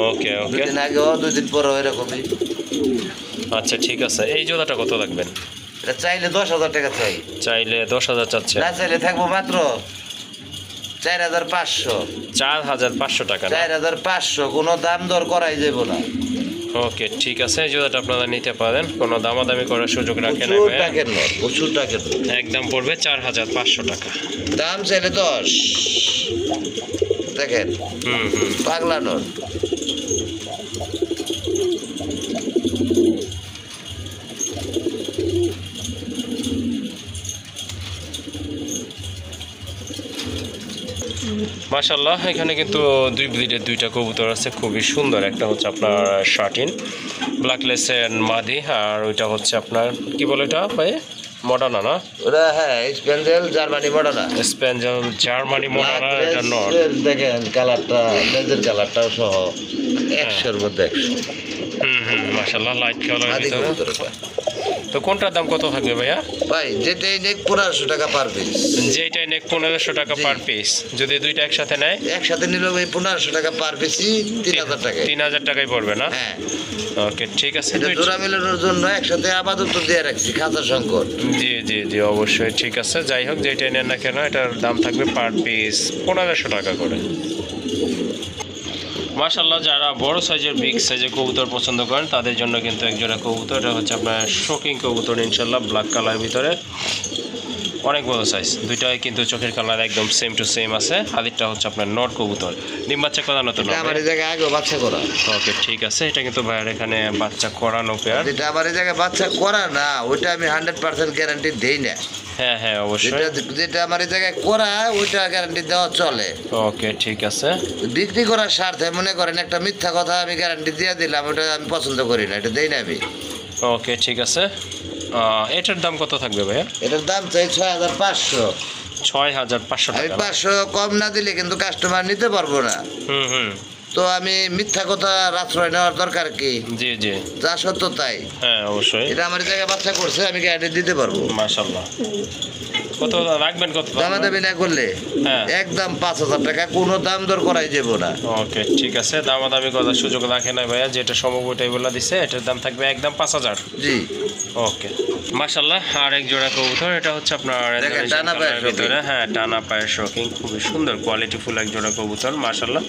ওকে ওকে, 2 দিন আগেও 2 দিন পরেও এরকমই। আচ্ছা ঠিক আছে। এই জোড়াটা কত রাখবেন? এটা চাইলে 10,000 টাকা চাই। চাইলে 10,000 চাচ্ছে? না চাইলে থাকবো মাত্র 4500। 4500 টাকা না? 4500, কোনো দাম দর করাই যাবো না। ওকে ঠিক আছে, এই জোড়াটা আপনারা নিতে পারেন, কোনো দামাদামি করার সুযোগ রাখে না প্রচুর ভাইয়া। টাকের নর, প্রচুর টাকের নর। একদম পড়বে 4500 টাকা। দাম চাইলে 10। দেখেন হুম হুম, পাগলা নর। মাশাআল্লাহ, এখানে কিন্তু দুই ব্রিডের দুইটা কবুতর আছে, খুবই সুন্দর। একটা হচ্ছে আপনার শার্টিন ব্ল্যাকলেসের মাদি, আর ওইটা হচ্ছে আপনার কি বলে এটা ভাই, মডার্না না? ওরা হ্যাঁ স্পেঞ্জেল জার্মানি মডার্না। স্পেঞ্জেল জার্মানি মডার্না, এটা নর। দেখেন কালারটা, লেজের কালারটাও সহ 100-এর মধ্যে 100। হুম হুম, মাশাআল্লাহ লাইট কালার আদি ভিতরে। কবুতর। তো কোনটার দাম কত থাকবে ভাইয়া? ভাই যেটাই নেক 1500 টাকা পার পিস। যেটাই নেক 1500 টাকা পার পিস। যদি দুইটা একসাথে নেয়, একসাথে নিলেও ভাই 1500 টাকা পার পিসই 3000 টাকা। 3000 টাকাই পড়বে না? হ্যাঁ। ওকে ঠিক আছে। এটা জোড়া মেলানোর জন্য একসাথে আপাতত দিয়ে রাখছি খাঁচা সংকট। জি জি জি অবশ্যই ঠিক আছে। যাই হোক যেটাই নেন না কেন এটার দাম থাকবে পার পিস 1500 টাকা করে। মাশাআল্লাহ, যারা বড় সাইজের বিগ সাইজের কবুতর পছন্দ করেন তাদের জন্য কিন্তু এক জোড়া কবুতর। এটা হচ্ছে আপনার শোকিং কবুতর ইনশাল্লাহ, ব্ল্যাক কালারের ভিতরে, অনেক বড় সাইজ। দুইটাই কিন্তু চোখের কালার একদম সেম টু সেম আছে। হাদিরটা হচ্ছে আপনার নট কবুতর, ডিম বাচ্চা করানো তো না? আমার এই জায়গায় আগে বাচ্চা করা। ওকে ঠিক আছে, এটা কিন্তু ভাইয়ের এখানে বাচ্চা করানো পেয়ার। এটা আমার এই জায়গায় বাচ্চা করা না, ওইটা আমি 100% গ্যারান্টি দেই না। হ্যাঁ হ্যাঁ অবশ্যই, যেটা আমার এই জায়গায় করা ওইটা গ্যারান্টি দেওয়া চলে। ওকে ঠিক আছে। বিক্রি করার স্বার্থে মনে করেন একটা মিথ্যা কথা আমি গ্যারান্টি দিয়ে দিলাম, ওটা আমি পছন্দ করি না, এটা দেই না আমি। ওকে ঠিক আছে। এটার দাম কত থাকবে ভাইয়া? এটার দাম চাই 6500। 6500 আমি টাকা। 500 কম না দিলে কিন্তু কাস্টমার নিতে পারবো না। হুম। তো আমি মিথ্যা কথা আশ্রয় নেওয়ার দরকার কি? জি জি যা সত্য তাই। হ্যাঁ অবশ্যই। এটা আমার জায়গায় বাচ্চা করছে, আমি গ্যারান্টি দিতে পারবো। মাশাআল্লাহ। কত রাখবেন? কত দামাদামি না করলে হ্যাঁ একদম 5000 টাকা, কোনো দাম দর করাই যাবো না। ওকে ঠিক আছে, দামাদামি করার সুযোগ রাখে না ভাইয়া, যেটা সম্ভব ওইটাই বলে দিছে। এটার দাম থাকবে একদম 5000। জি ওকে মাশাআল্লাহ। আর এক জোড়া কবুতর, এটা হচ্ছে আপনার টানা পায়ের ভিতরে, হ্যাঁ টানা পায়ের শোকিং, খুবই সুন্দর কোয়ালিটি ফুল এক জোড়া কবুতর মাশাআল্লাহ।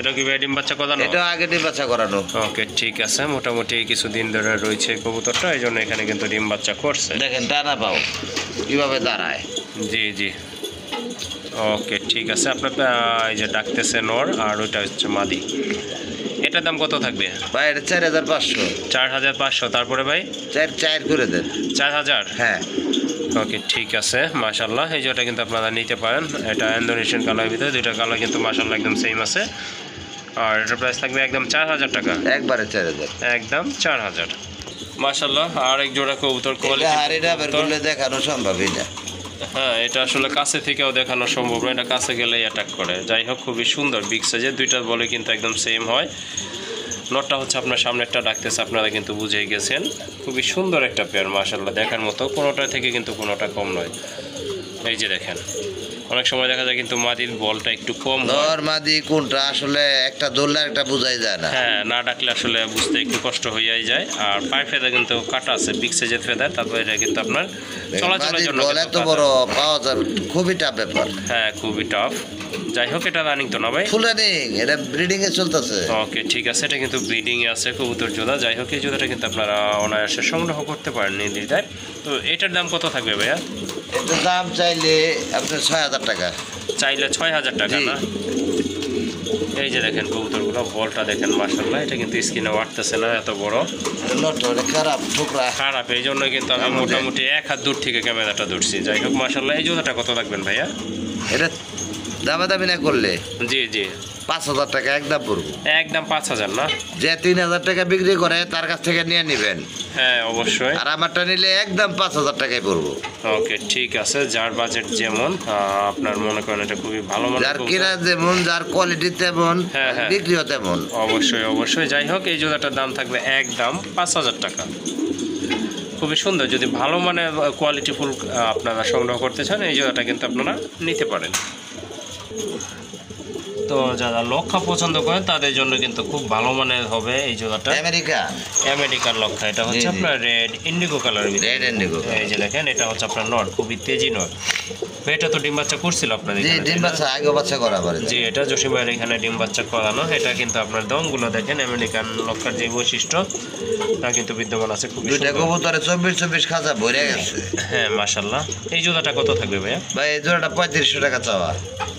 এটা কি ভাই ডিম বাচ্চা করানো? এটা আগে ডিম বাচ্চা করানো। ওকে ঠিক আছে, মোটামুটি কিছুদিন ধরে রয়েছে কবুতরটা, এই জন্য এখানে কিন্তু ডিম বাচ্চা করছে। দেখেন টানা পাও কিভাবে দাঁড়ায়। জি জি ওকে ঠিক আছে। আপনার এই যে ডাকতেছে নর, আর ওইটা হচ্ছে মাদি। এটার দাম কত থাকবে ভাই? এটা 4500। 4500। তারপরে ভাই 4 করে দেন। 4000? হ্যাঁ ওকে ঠিক আছে মাশাআল্লাহ। এই যেটা কিন্তু আপনারা নিতে পারেন। এটা ইন্দোনেশিয়ান কালারের ভিতরে, দুইটা কালার কিন্তু মাশাআল্লাহ একদম সেম আছে। আর এটার প্রাইস থাকবে একদম 4000 টাকা, একবারে 4000, একদম 4000 মাশাআল্লাহ। আর এক জোড়া কবুতর এটা কোয়ালিটি, হাড়িটা বের করলে দেখানো সম্ভবই না। হ্যাঁ এটা আসলে কাছে থেকেও দেখানো সম্ভব না, এটা কাছে গেলেই অ্যাটাক করে। যাই হোক খুবই সুন্দর বিগ সাইজের, দুইটার বলে কিন্তু একদম সেম হয়। নটটা হচ্ছে আপনার সামনেরটা ডাকতেছে, আপনারা কিন্তু বুঝেই গেছেন। খুবই সুন্দর একটা পেয়ার মাশাআল্লাহ, দেখার মতো, কোনোটা থেকে কিন্তু কোনোটা কম নয়। এই যে দেখেন, অনেক সময় দেখা যায় কিন্তু মাদির বলটা একটু কম হয়। নর মাদি কোনটা আসলে একটা ধরলে একটা বোঝাই যায় না। হ্যাঁ না ডাকলে আসলে বুঝতে একটু কষ্ট হয়েই যায়। আর পায়ের ফেদা কিন্তু কাটা আছে, বিগ সাইজের ফেদা, তারপর এটা কিন্তু আপনার চলাচলের জন্য বলে তো বড় পাওয়া যাবে, খুবই টাফ ব্যাপার। হ্যাঁ খুবই টাফ। যাই হোক এটা রানিং তো না ভাই? ফুল রানিং, এটা ব্রিডিং এ চলতেছে। ওকে ঠিক আছে, এটা কিন্তু ব্রিডিং এ আছে কবুতর জোড়া। যাই হোক এই জোড়াটা কিন্তু আপনারা অনায়াসে সংগ্রহ করতে পারেন নির্দ্বিধায়। তো এটার দাম কত থাকবে ভাইয়া? এটার দাম চাইলে আপনার 6000 টাকা। চাইলে 6000 টাকা না? এই যে দেখেন কবুতরগুলো, বলটা দেখেন মাশাআল্লাহ, এটা কিন্তু স্কিনে ওয়াটতেছে না, এত বড় খারাপ ঠুকরা খারাপ, এই জন্য কিন্তু আমি মোটামুটি 1 হাত দূর থেকে ক্যামেরাটা ধরছি। যাই হোক মাশাআল্লাহ। এই জোড়াটা কত রাখবেন ভাইয়া? এটা দামাদামি না করলে জি জি 5000 টাকা একদম পড়বো। একদম 5000 না? যে 3000 টাকা বিক্রি করে তার কাছ থেকে নিয়ে নেবেন। হ্যাঁ অবশ্যই। আর আমারটা নিলে একদম 5000 টাকায় পড়বো। ওকে ঠিক আছে, যার বাজেট যেমন, আপনার মনে করেন এটা খুবই ভালো মানের, যার কিনা যেমন, যার কোয়ালিটি তেমন, হ্যাঁ, হ্যাঁ। বিক্রিও তেমন। অবশ্যই অবশ্যই। যাই হোক এই জোড়াটার দাম থাকবে একদম 5000 টাকা। খুবই সুন্দর, যদি ভালো মানের কোয়ালিটি ফুল আপনারা সংগ্রহ করতে চান এই জোড়াটা কিন্তু আপনারা নিতে পারেন। তো যারা লক্ষা পছন্দ করেন তাদের জন্য কিন্তু খুব ভালো মানের হবে এই জোড়াটা। আমেরিকান লক্ষা, এটা হচ্ছে আপনার রেড ইন্ডিগো কালারের ভিতরে। রেড ইন্ডিগো, এই যে দেখেন, এটা হচ্ছে আপনার নর, খুবই তেজি নর। এটা তো ডিম বাচ্চা করছিল আপনাদের? জি ডিম বাচ্চা আগে বাচ্চা করা পারে। জি এটা জসিম ভাইয়ের এখানে ডিম বাচ্চা করানো। এটা কিন্তু আপনার দমগুলো দেখেন, আমেরিকান লক্ষার যে বৈশিষ্ট্য তা কিন্তু বিদ্যমান আছে। খুবই দুইটা কবুতরে 24 খাঁচা ভরে গেছে। হ্যাঁ মাশাআল্লাহ। এই জোড়াটা কত থাকবে ভাইয়া? ভাই এই জোড়াটা 3500 টাকা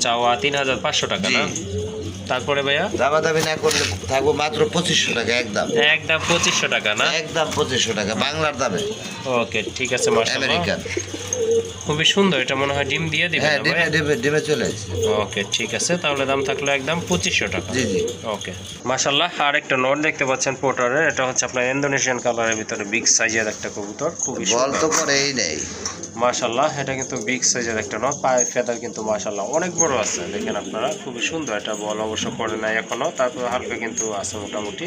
চাওয়া। 3500 টাকা না? তারপরে ভাইয়া দামাদামি না করলে থাকবো মাত্র 2500 টাকা একদম। একদম 2500 টাকা না? একদম 2500 টাকা বাংলার দামে। ওকে ঠিক আছে মাশাআল্লাহ। আমেরিকান খুবই সুন্দর, এটা মনে হয় ডিম দিয়ে দিবেন। হ্যাঁ ডিমে চলে আসছে। ওকে ঠিক আছে, তাহলে দাম থাকলো একদম 2500 টাকা। জি জি ওকে মাশাআল্লাহ। আর একটা নট দেখতে পাচ্ছেন পোটারের, এটা হচ্ছে আপনার ইন্দোনেশিয়ান কালারের ভিতরে বিগ সাইজের একটা কবুতর, খুবই বল তো করেই নেই মাশাআল্লাহ। এটা কিন্তু বিগ সাইজের একটা নট, পায়ের ফেদার কিন্তু মাশাআল্লাহ অনেক বড় আছে, দেখেন আপনারা, খুবই সুন্দর। এটা বল অবশ্য করে নাই এখনো, তারপর হালকা কিন্তু আছে মোটামুটি।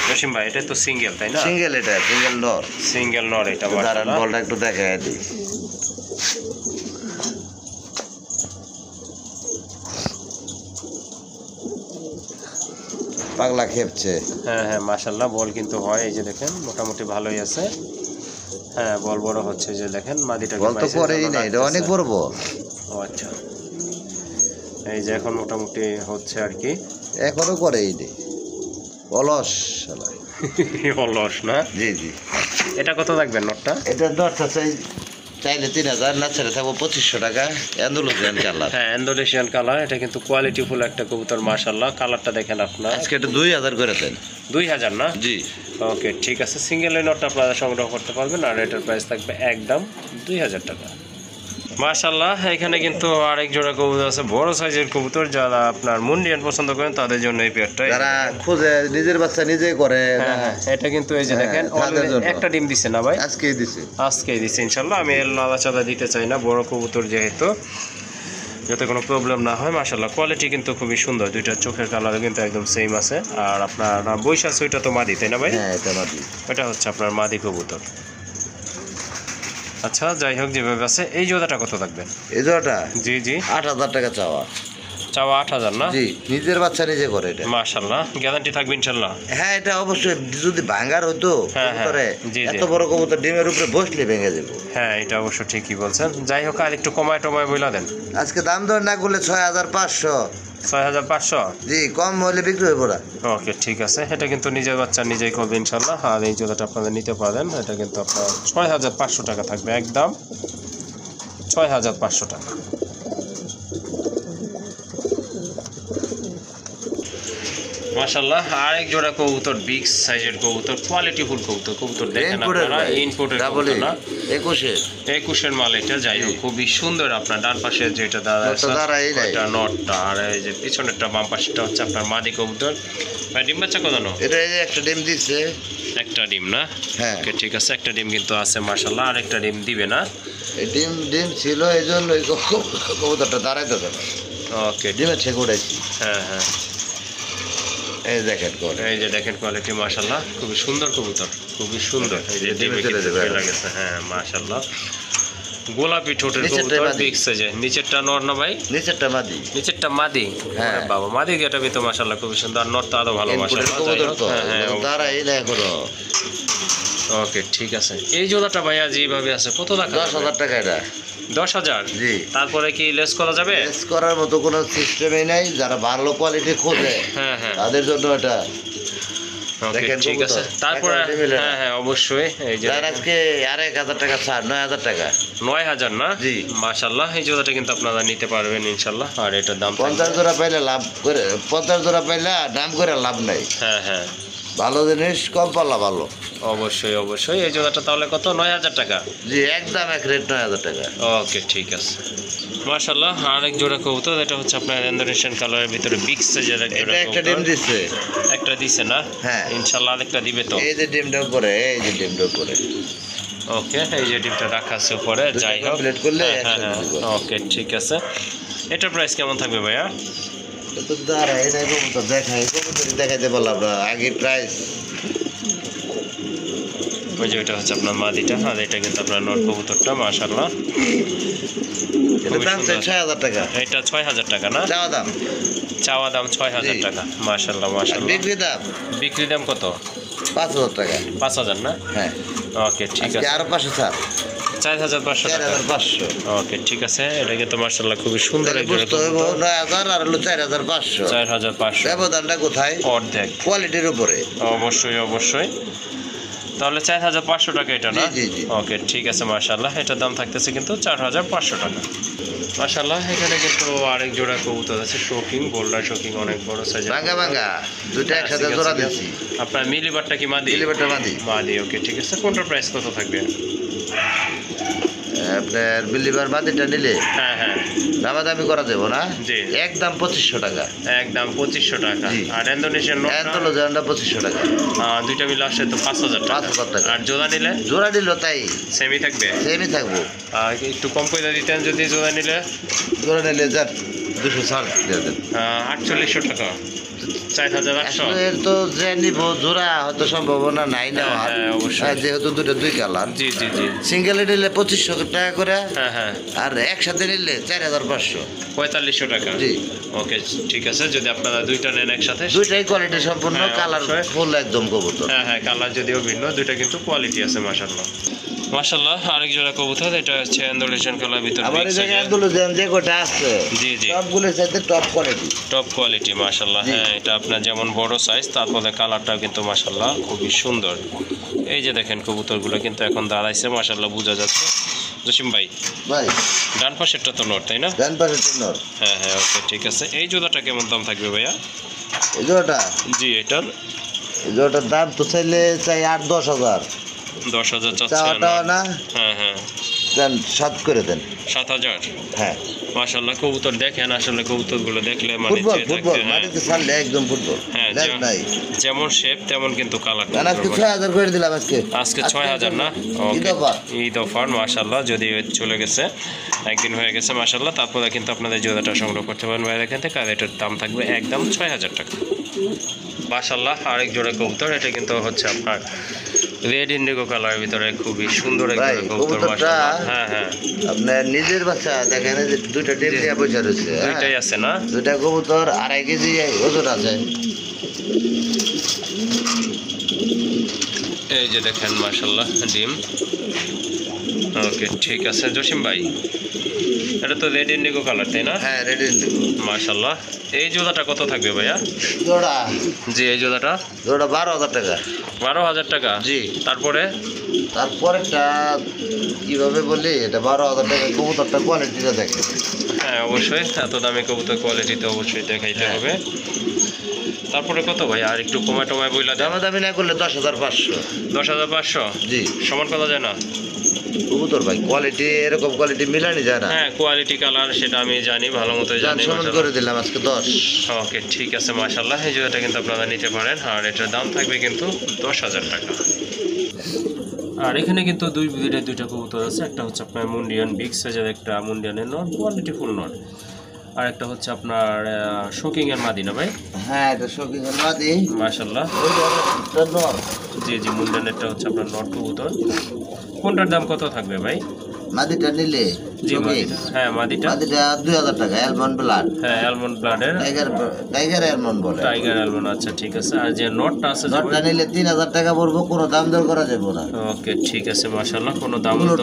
জসিম ভাই এটা তো সিঙ্গেল তাই না? সিঙ্গেল, এটা সিঙ্গেল নর। সিঙ্গেল নর এটা। দাঁড়ান বলটা একটু দেখাই দিই। পাগলা খেপছে। হ্যাঁ হ্যাঁ মাশাআল্লাহ বল কিন্তু হয়, এই যে দেখেন মোটামুটি ভালোই আছে। হ্যাঁ বল বড় হচ্ছে, যে দেখেন মাদিটা বল তো করেই না, এটা অনেক বড় বল। ও আচ্ছা, এই যে এখন মোটামুটি হচ্ছে আর কি, এখনো করেই নেই, অলস শালা। অলস না? জি জি। এটা কত রাখবেন নটটা? এটা নটটা চাইলে 3000, না ছেড়ে থাকবো 2500 টাকা। Indonesian colour. হ্যাঁ ইন্দোনেশিয়ান কালার, এটা কিন্তু কোয়ালিটিফুল একটা কবুতর মাশাআল্লাহ। কালারটা দেখেন আপনার, আজকে এটা 2000 করে দেন। 2000 না? জি। ওকে ঠিক আছে, সিঙ্গেল নটটা আপনারা সংগ্রহ করতে পারবেন, আর এটার প্রাইস থাকবে একদম 2000 টাকা। মাশাআল্লাহ এখানে কিন্তু আরেক জোড়া কবুতর আছে, বড় সাইজের কবুতর। যারা আপনার মুন্ডিয়ান পছন্দ করেন তাদের জন্য এই পেয়ারটা, যারা খুঁজে নিজের বাচ্চা নিজেই করে। হ্যাঁ এটা কিন্তু এই যে দেখেন একটা ডিম দিছে না ভাই? আজকেই দিছে, আজকেই দিছে ইনশাআল্লাহ। আমি এর লালা চাঁদা দিতে চাই না, বড় কবুতর যেহেতু, যাতে কোনো প্রবলেম না হয়। মাশাআল্লাহ কোয়ালিটি কিন্তু খুবই সুন্দর, দুইটা চোখের কালার কিন্তু একদম সেম আছে। আর আপনার বৈশাখ ওইটা তো মাদি তাই না ভাই? হ্যাঁ এটা মাদি, এটা হচ্ছে আপনার মাদি কবুতর। আচ্ছা যাই হোক, যেভাবে আছে এই জোড়াটা কত থাকবে? এই জোড়াটা জি জি 8000 টাকা চাওয়া। চাওয়া 8000 না? জি, নিজের বাচ্চা নিজে করে এটা। মাশাআল্লাহ গ্যারান্টি থাকবে ইনশাআল্লাহ? হ্যাঁ এটা অবশ্যই, যদি ভাঙার হইতো কবুতরে, এত বড় কবুতর ডিমের উপরে বসলে ভেঙে যাবে। হ্যাঁ এটা অবশ্য ঠিকই বলছেন। যাই হোক আর একটু কমায় টমায় বইলা দেন। আজকে দাম দর না করলে 6500। 6500? জি, কম হলে বিক্রি হইব না। ওকে ঠিক আছে, এটা কিন্তু নিজের বাচ্চা নিজেই করবে ইনশাআল্লাহ। আর এই জোড়াটা আপনারা নিতে পারেন, এটা কিন্তু আপনার 6500 টাকা থাকবে, একদম 6500 টাকা। মাশাআল্লাহ আরেক জোড়া কবুতর, বিগ সাইজের কবুতর, কোয়ালিটিফুল কবুতর। কবুতর দেখেন আপনারা, ইনপুটের কবুতর না, 21 মাল এটা। যাই হোক খুবই সুন্দর। আপনার ডান পাশে যেটা দাদা আছে এটা নটটা, আর এই যে পিছনেরটা বাম পাশেটা হচ্ছে আপনার মাদি কবুতর। ভাই ডিম বাচ্চা কত নো? এটা এই যে একটা ডিম দিচ্ছে, একটা ডিম না? হ্যাঁ ওকে ঠিক আছে, একটা ডিম কিন্তু আছে মাশাআল্লাহ। আর একটা ডিম দিবে না? এই ডিম ছিল, এই জন্য কবুতরটা দাঁড়াইতে দেবে। ওকে ডিমের ছেক উঠেছি। হ্যাঁ হ্যাঁ এই দেখেন, এই যে দেখেন কোয়ালিটি মাশাআল্লাহ, খুবই সুন্দর কবুতর, খুবই সুন্দর। এই যে ডিমে চলে যাবে লাগেছে। হ্যাঁ মাশাআল্লাহ গোলাপি ঠোঁটের কবুতর, বিগ সাইজে। নিচেরটা নর না ভাই? নিচেরটা মাদি। নিচেরটা মাদি? হ্যাঁ বাবা মাদি গেটাবি তো মাশাআল্লাহ খুবই সুন্দর, আর নরটা আরো ভালো মাশাআল্লাহ। হ্যাঁ দাঁড়াই না এখনো। ওকে ঠিক আছে, এই জোড়াটা ভাইয়া যেভাবে আছে কত টাকা? 10,000 টাকা এটা। 10,000? জি। তারপরে কি লেস করা যাবে? লেস করার মতো কোনো সিস্টেমই নাই। যারা ভালো কোয়ালিটি খোঁজে হ্যাঁ হ্যাঁ তাদের জন্য এটা। ওকে ঠিক আছে, তারপরে হ্যাঁ হ্যাঁ অবশ্যই। এই যে আজকে আর 1000 টাকা ছাড়, 9000 টাকা। 9000 না? জি মাশাআল্লাহ এই জোড়াটা কিন্তু আপনারা নিতে পারবেন ইনশাআল্লাহ। আর এটার দাম 50 জোড়া পাইলে লাভ করে, 50 জোড়া পাইলে দাম করে লাভ নাই। হ্যাঁ হ্যাঁ ভালো জিনিস কম পাল্লা ভালো। অবশ্যই অবশ্যই। এই জোড়াটা তাহলে কত? 9000 টাকা? জি একদম এক রেট 9000 টাকা। ওকে ঠিক আছে মাশাআল্লাহ। আরেক জোড়া কবুতর, এটা হচ্ছে আপনার ইন্দোনেশিয়ান কালারের ভিতরে বিগ সাইজের এক জোড়া কবুতর। একটা ডিম দিছে, একটা দিছে না? হ্যাঁ ইনশাআল্লাহ আরেকটা দিবে তো। এই যে ডিমটা উপরে, এই যে ডিমটা উপরে। ওকে এই যে ডিমটা রাখা আছে উপরে। যাই হোক কমপ্লিট করলে ওকে ঠিক আছে। এটার প্রাইস কেমন থাকবে ভাইয়া? তো দাঁড়া এই কবুতর দেখাই, কবুতর দেখাইতে পারলাম না আগে প্রাইস। ওই যে এটা হচ্ছে আপনার মাদিটা, আর এটা কিন্তু আপনার নর কবুতরটা মাশাআল্লাহ। এটা দাম 6000 টাকা। এটা 6000 টাকা না? চাওয়া দাম? চাওয়া দাম 6000 টাকা। মাশাআল্লাহ মাশাআল্লাহ। বিক্রি দাম কত? 5000 টাকা। 5000 না? হ্যাঁ ওকে ঠিক আছে, আরো 500 ছাড়, 4500 টাকা। 4500। ওকে ঠিক আছে, এটা কিন্তু মাশাআল্লাহ খুবই সুন্দর একটা বুঝতে হবে। 9000 আর হলো 4500। 4500 ব্যবধানটা কোথায়? অর্ধেক কোয়ালিটির উপরে। অবশ্যই অবশ্যই। তাহলে 4500 টাকা এটা না? জি জি। ওকে ঠিক আছে মাশাআল্লাহ, এটার দাম থাকতেছে কিন্তু 4500 টাকা। মাশাআল্লাহ এখানে কিন্তু আরেক জোড়া কবুতর আছে, শোকিং, গোল্ডার শোকিং, অনেক বড় সাইজের। ভাঙা ভাঙা দুটো একসাথে জোড়া দিচ্ছি। আপনার মিলিবারটা কি মাদি? মিলিবারটা মাদি। মাদি ওকে ঠিক আছে। কোনটার প্রাইস কত থাকবে? আপনার মিলিবার মাদিটা নিলে হ্যাঁ হ্যাঁ দামাদামি করা যাবো না? জি একদম 2500 টাকা। একদম 2500 টাকা। জি। আর ইন্দোনেশিয়ান এন্ডোলজিয়ানটা 2500 টাকা। দুইটা মিলে আসে তো 5000 টাকা। 5000 টাকা। আর জোড়া নিলে? জোড়া নিল তাই সেমই থাকবে? সেমই থাকবো। একটু কম করে দিতেন যদি জোড়া নিলে? জোড়া নিলে যার 200 ছাড় দিয়ে দেন। 4800 টাকা। 4800 এর তো যে নিব জোড়া হয়তো সম্ভাবনা নাই না। হ্যাঁ অবশ্যই, যেহেতু দুই কালার। জি জি জি। সিঙ্গেল নিলে 2500 টাকা করে। হ্যাঁ হ্যাঁ। আর একসাথে নিলে 4500। 4500 টাকা। জি ওকে ঠিক আছে। যদি আপনারা দুইটা নেন একসাথে, দুইটাই কোয়ালিটি সম্পূর্ণ, কালার ফুল একদম কবুতর। হ্যাঁ হ্যাঁ, কালার যদিও ভিন্ন, দুইটা কিন্তু কোয়ালিটি আছে মাশাআল্লাহ। মাশাআল্লাহ, আরেক জোড়া কবুতর, এটা হচ্ছে অ্যান্ডোলেশন কালার ভিতর। আমার এই জায়গায় অ্যান্ডোলেশন যে কোটা আছে, জি জি, সবগুলোর সাথে টপ কোয়ালিটি। টপ কোয়ালিটি মাশাআল্লাহ। হ্যাঁ, এটা আপনার যেমন বড় সাইজ, তারপরে কালারটাও কিন্তু মাশাআল্লাহ খুবই সুন্দর। এই যে দেখেন কবুতরগুলো কিন্তু এখন দাঁড়াইছে মাশাআল্লাহ, বোঝা যাচ্ছে। জসিম ভাই, ডান পাশেরটা তো নর, তাই না? ডান পাশেরটা নর। হ্যাঁ হ্যাঁ, ওকে ঠিক আছে। এই জোড়াটা কেমন দাম থাকবে ভাইয়া? এই জোড়াটা, জি, এটার এই জোড়াটার দাম তো চাই 8-10,000। 10,000 চাচ্ছেন না? হ্যাঁ হ্যাঁ, দেন 7 করে দেন। 7,000। হ্যাঁ মাশাআল্লাহ, কবুতর দেখেন, আসলে কবুতরগুলো দেখলে মানে ফুটবল চেয়ে ফুটবল থাকতে, মাটিতে ছাড়লে একদম ফুটবল। হ্যাঁ, নাই যেমন শেপ তেমন কিন্তু কালার। আজকে 6,000 করে দিলাম। আজকে 6,000 না? ঈদ অফার। ঈদ অফার মাশাআল্লাহ, যদি চলে গেছে, একদিন হয়ে গেছে মাশাআল্লাহ। তারপরে কিন্তু আপনাদের জোড়াটা সংগ্রহ করতে পারেন বাইরে এখান থেকে। আর এটার দাম থাকবে একদম 6,000 টাকা। মাশাআল্লাহ, আরেক জোড়া কবুতর, এটা কিন্তু হচ্ছে আপনার রেড ইন্ডিগো কালারের ভিতরে খুবই সুন্দর এক জোড়া কবুতর মাশাআল্লাহ। হ্যাঁ হ্যাঁ, আপনার নিজের বাচ্চা দেখেন, যে দুইটা ডিম দিয়ে বসে রয়েছে। দুইটাই আছে না? দুইটা কবুতর 2.5 কেজি ওজন আছে। এই যে দেখেন মাশাআল্লাহ ডিম। ওকে ঠিক আছে। জসিম ভাই, এটা তো রেড ইন্ডিগো কালার, তাই না? হ্যাঁ রেড ইন্ডিগো মাশাআল্লাহ। এই জোড়াটা কত থাকবে ভাইয়া? জোড়া, জি, এই জোড়াটা 12,000 টাকা। 12,000 টাকা? জি। তারপরেটা কিভাবে বলি, এটা 12,000 টাকা। কবুতরটা কোয়ালিটিটা দেখে। হ্যাঁ অবশ্যই, এত দামি কবুতর কোয়ালিটিতে অবশ্যই দেখাইতে হবে। তারপরে কত ভাই? আর একটু কমায় টমায় বইলা দেন। দামি না করলে 10,500। 10,500? জি। সমান করা যায় না? কবুতর ভাই কোয়ালিটি, এরকম কোয়ালিটি মিলানি যায় না। হ্যাঁ, কোয়ালিটি কালার সেটা আমি জানি, ভালো মতো জানি। সমান করে দিলাম আজকে 10। ওকে ঠিক আছে মাশাআল্লাহ, এই জোড়াটা কিন্তু আপনারা নিতে পারেন। আর এটার দাম থাকবে কিন্তু 10,000 টাকা। আর এখানে কিন্তু দুইটা কবুতর আছে। একটা হচ্ছে আপনার মুন্ডিয়ান বিগ সাইজের একটা মুন্ডিয়ানের নট, কোয়ালিটি ফুল নট। আর একটা হচ্ছে আপনার শোকিং এর মাদি, না ভাই? হ্যাঁ, এটা শোকিং এর মাদি মাশাআল্লাহ। নর। জি জি, মুন্ডিয়ানেরটা হচ্ছে আপনার নট কবুতর। কোনটার দাম কত থাকবে ভাই? মাদিটা নিলে, জি মাদিটা, হ্যাঁ মাদিটা 2,000 টাকা। Almond blood. হ্যাঁ, অ্যালমন্ড ব্লাডের টাইগার অ্যালমন্ড বলে। টাইগার অ্যালমন্ড, আচ্ছা ঠিক আছে। আর যে নটটা আছে, নটটা নিলে 3,000 টাকা পড়বো, কোনো দাম দর করা যাবে না। ওকে ঠিক আছে মাশাআল্লাহ, কোনো দাম দর।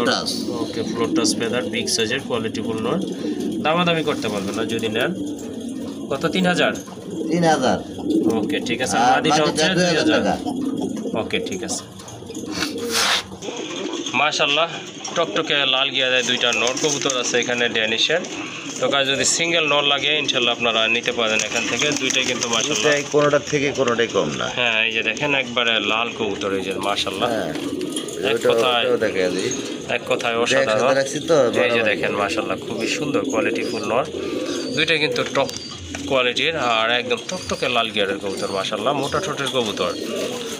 ওকে, ফ্লোটাস ফেদার বিগ সাইজের কোয়ালিটি ফুল নট, দামাদামি করতে পারবেন না যদি নেন। কত? 3,000? 3,000। ওকে ঠিক আছে। মাদিটা হচ্ছে 2,000 টাকা। ওকে ঠিক আছে মাশাআল্লাহ। টকটকে লাল গিয়ারের দুইটা নর কবুতর আছে এখানে ড্যানিশের। তো কাজ যদি সিঙ্গেল নর লাগে ইনশাআল্লাহ আপনারা নিতে পারেন এখান থেকে। দুইটাই কিন্তু মাশাআল্লাহ, কোনোটার থেকে কোনোটাই কম না। হ্যাঁ, এই যে দেখেন একবারে লাল কবুতর, এই যে মাশাআল্লাহ। এক কথায় অসাধারণ। এই যে দেখেন মাশাআল্লাহ, খুবই সুন্দর কোয়ালিটি ফুল নর। দুইটাই কিন্তু টপ কোয়ালিটির আর একদম টকটকে লাল গিয়ারের কবুতর মাশাআল্লাহ, মোটা ঠোঁটের কবুতর।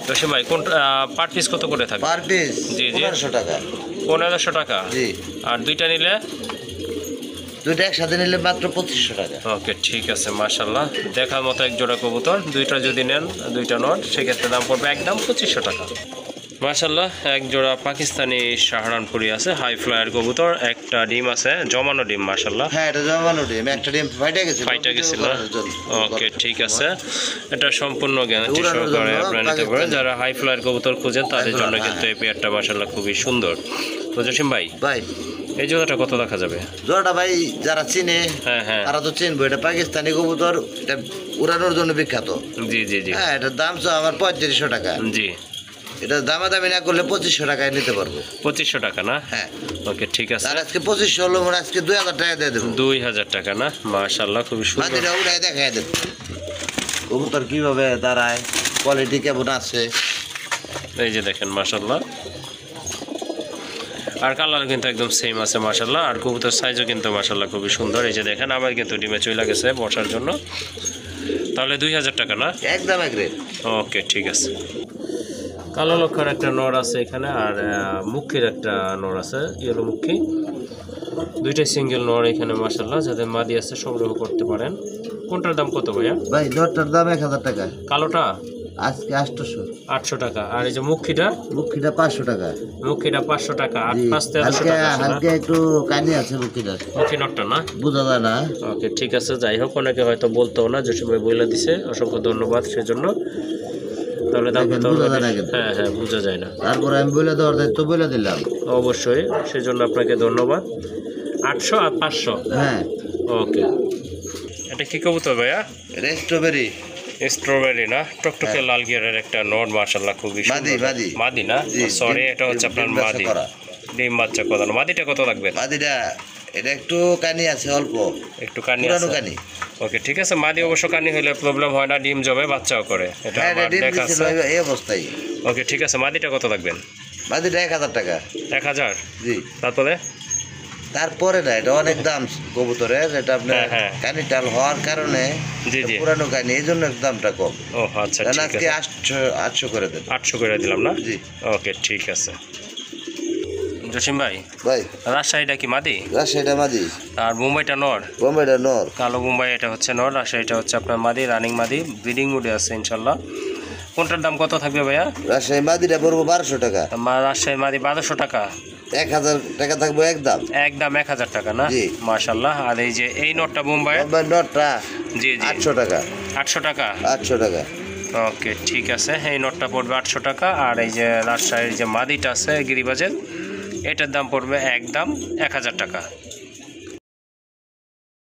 তো সে ভাই, কোন পার পিস কত করে থাকে? পার পিস জি জি, 1500 টাকা। 1500 টাকা? জি। আর দুইটা নিলে? দুইটা একসাথে নিলে মাত্র 2500 টাকা। ওকে ঠিক আছে মাশাআল্লাহ, দেখার মতো এক জোড়া কবুতর। দুইটা যদি নেন, দুইটা নট, সেক্ষেত্রে দাম পড়বে একদম 2500 টাকা। মাশাআল্লাহ, এক জোড়া পাকিস্তানি সাহারানপুরি আছে, হাই ফ্লায়ার কবুতর। একটা ডিম আছে, জমানো ডিম মাশাআল্লাহ। হ্যাঁ, এটা জমানো ডিম। একটা ডিম ফাইটা গেছিল। ওকে ঠিক আছে, এটা সম্পূর্ণ গ্যারান্টি সহকারে আপনারা নিতে পারেন। যারা হাই ফ্লায়ার কবুতর খুঁজেন তাদের জন্য কিন্তু এই পেয়ারটা মাশাআল্লাহ খুবই সুন্দর। তো জসিম ভাই, এই জোড়াটা কত দেখা যাবে? জোড়াটা ভাই যারা চিনে, হ্যাঁ হ্যাঁ, তারা তো চিনবো। এটা পাকিস্তানি কবুতর, এটা উড়ানোর জন্য বিখ্যাত। জি জি জি। হ্যাঁ, এটার দাম তো আমার 3500 টাকা। জি। এটা দামাদামি না করলে 2500 টাকায় নিতে পারবো। 2500 টাকা না? হ্যাঁ। ওকে ঠিক আছে। আর আজকে 2500 হলো, মানে আজকে 2000 টাকা দিয়ে দেবো। 2000 টাকা না? মাশাআল্লাহ, খুবই সুন্দর। মাদিটা উড়াই দেখাই দেব কবুতর কিভাবে দাঁড়ায়, কোয়ালিটি কেমন আছে। এই যে দেখেন মাশাআল্লাহ, আর কালার কিন্তু একদম সেম আছে মাশাআল্লাহ। আর কবুতর সাইজও কিন্তু মাশাআল্লাহ খুবই সুন্দর। এই যে দেখেন, আমার কিন্তু ডিমে চলে গেছে বসার জন্য। তাহলে 2000 টাকা না? একদম এক রেট। ওকে ঠিক আছে। কালো লক্ষার একটা নর আছে এখানে, আর মুখির একটা নর আছে, ইয়েলো মুখী। দুইটাই সিঙ্গেল নর এখানে মাশাআল্লাহ। যাদের মাদি আছে সংগ্রহ করতে পারেন। কোনটার দাম কত ভাইয়া? ভাই নটটার দাম 1000 টাকা। কালোটা আজকে 800। 800 টাকা। আর এই যে মুখিটা? মুখিটা 500 টাকা। মুখিটা 500 টাকা। আর জি, 500 টাকা। হালকা একটু কানি আছে মুখিটার। মুখি নটটা না? বোঝা যায় না। ওকে ঠিক আছে, যাই হোক অনেকে হয়তো বলতো না, জসিম ভাই বইলা দিছে, অসংখ্য ধন্যবাদ সেজন্য। তাহলে দাম দেখেন, তো বোঝা যায় না কিন্তু। হ্যাঁ হ্যাঁ বোঝা যায় না। তারপরে আমি বলে দেওয়ার দায়িত্ব বলে দিলাম। অবশ্যই, সেজন্য আপনাকে ধন্যবাদ। 800 আর 500। হ্যাঁ। ওকে। এটা কি কবুতর ভাইয়া? স্ট্রবেরি। স্ট্রবেরি না? টকটকে লাল গিয়ারের একটা নট, মাশাআল্লাহ খুবই মাদি সুন্দর। মাদি মাদি না? সরি, এটা হচ্ছে আপনার ডিম বাচ্চা মাদি। করা। ডিম বাচ্চা করানো। মাদিটা কত লাগবে? মাদিটা এটা একটু কানি আছে অল্প। একটু কানি পুরানো আছে। কানি। ওকে ঠিক আছে, মাদি অবশ্য কানি হলে প্রবলেম হয় না, ডিম জমে বাচ্চাও করে, এটা হ্যাঁ, আমার ডিম দেখা দিছিল আছে। এই অবস্থায়। ওকে ঠিক আছে, মাদিটা কত লাগবেন? মাদিটা 1000 টাকা। 1000? জি। তারপরে না এটা অনেক দাম কবুতরের, এটা আপনার হ্যাঁ। কানি টাল হওয়ার কারণে জি জি। পুরানো কানি, এই জন্য দামটা কম। ও আচ্ছা ঠিক আজকে আছে, 800 করে দেন। 800 করে দিলাম না? জি। ওকে ঠিক আছে। জসিম ভাই, ভাই রাজশাহীটা কি মাদি? রাজশাহীটা মাদি। আর মুম্বাইটা নর? বোম্বাইটা নর। কালো মুম্বাই এটা হচ্ছে নর, রাজশাহীটা হচ্ছে আপনার মাদি, রানিং মাদি, ব্রিডিং মুডে আছে ইনশাল্লাহ। কোনটার দাম কত থাকবে ভাইয়া? রাজশাহী মাদিটা পড়বো 1200 টাকা। রাজশাহী মাদি 1200 টাকা। 1000 টাকা থাকবো একদম। একদম 1000 টাকা না? জি। মাশাআল্লাহ। আর এই যে এই নটটা মুম্বাই? বোম্বাই নটটা জি জি। 800 টাকা। 800 টাকা? 800 টাকা। ওকে ঠিক আছে, এই নটটা পড়বে 800 টাকা। আর এই যে রাজশাহীর যে মাদিটা আছে গিরিবাজের, এটার দাম পড়বে একদম 1000 টাকা।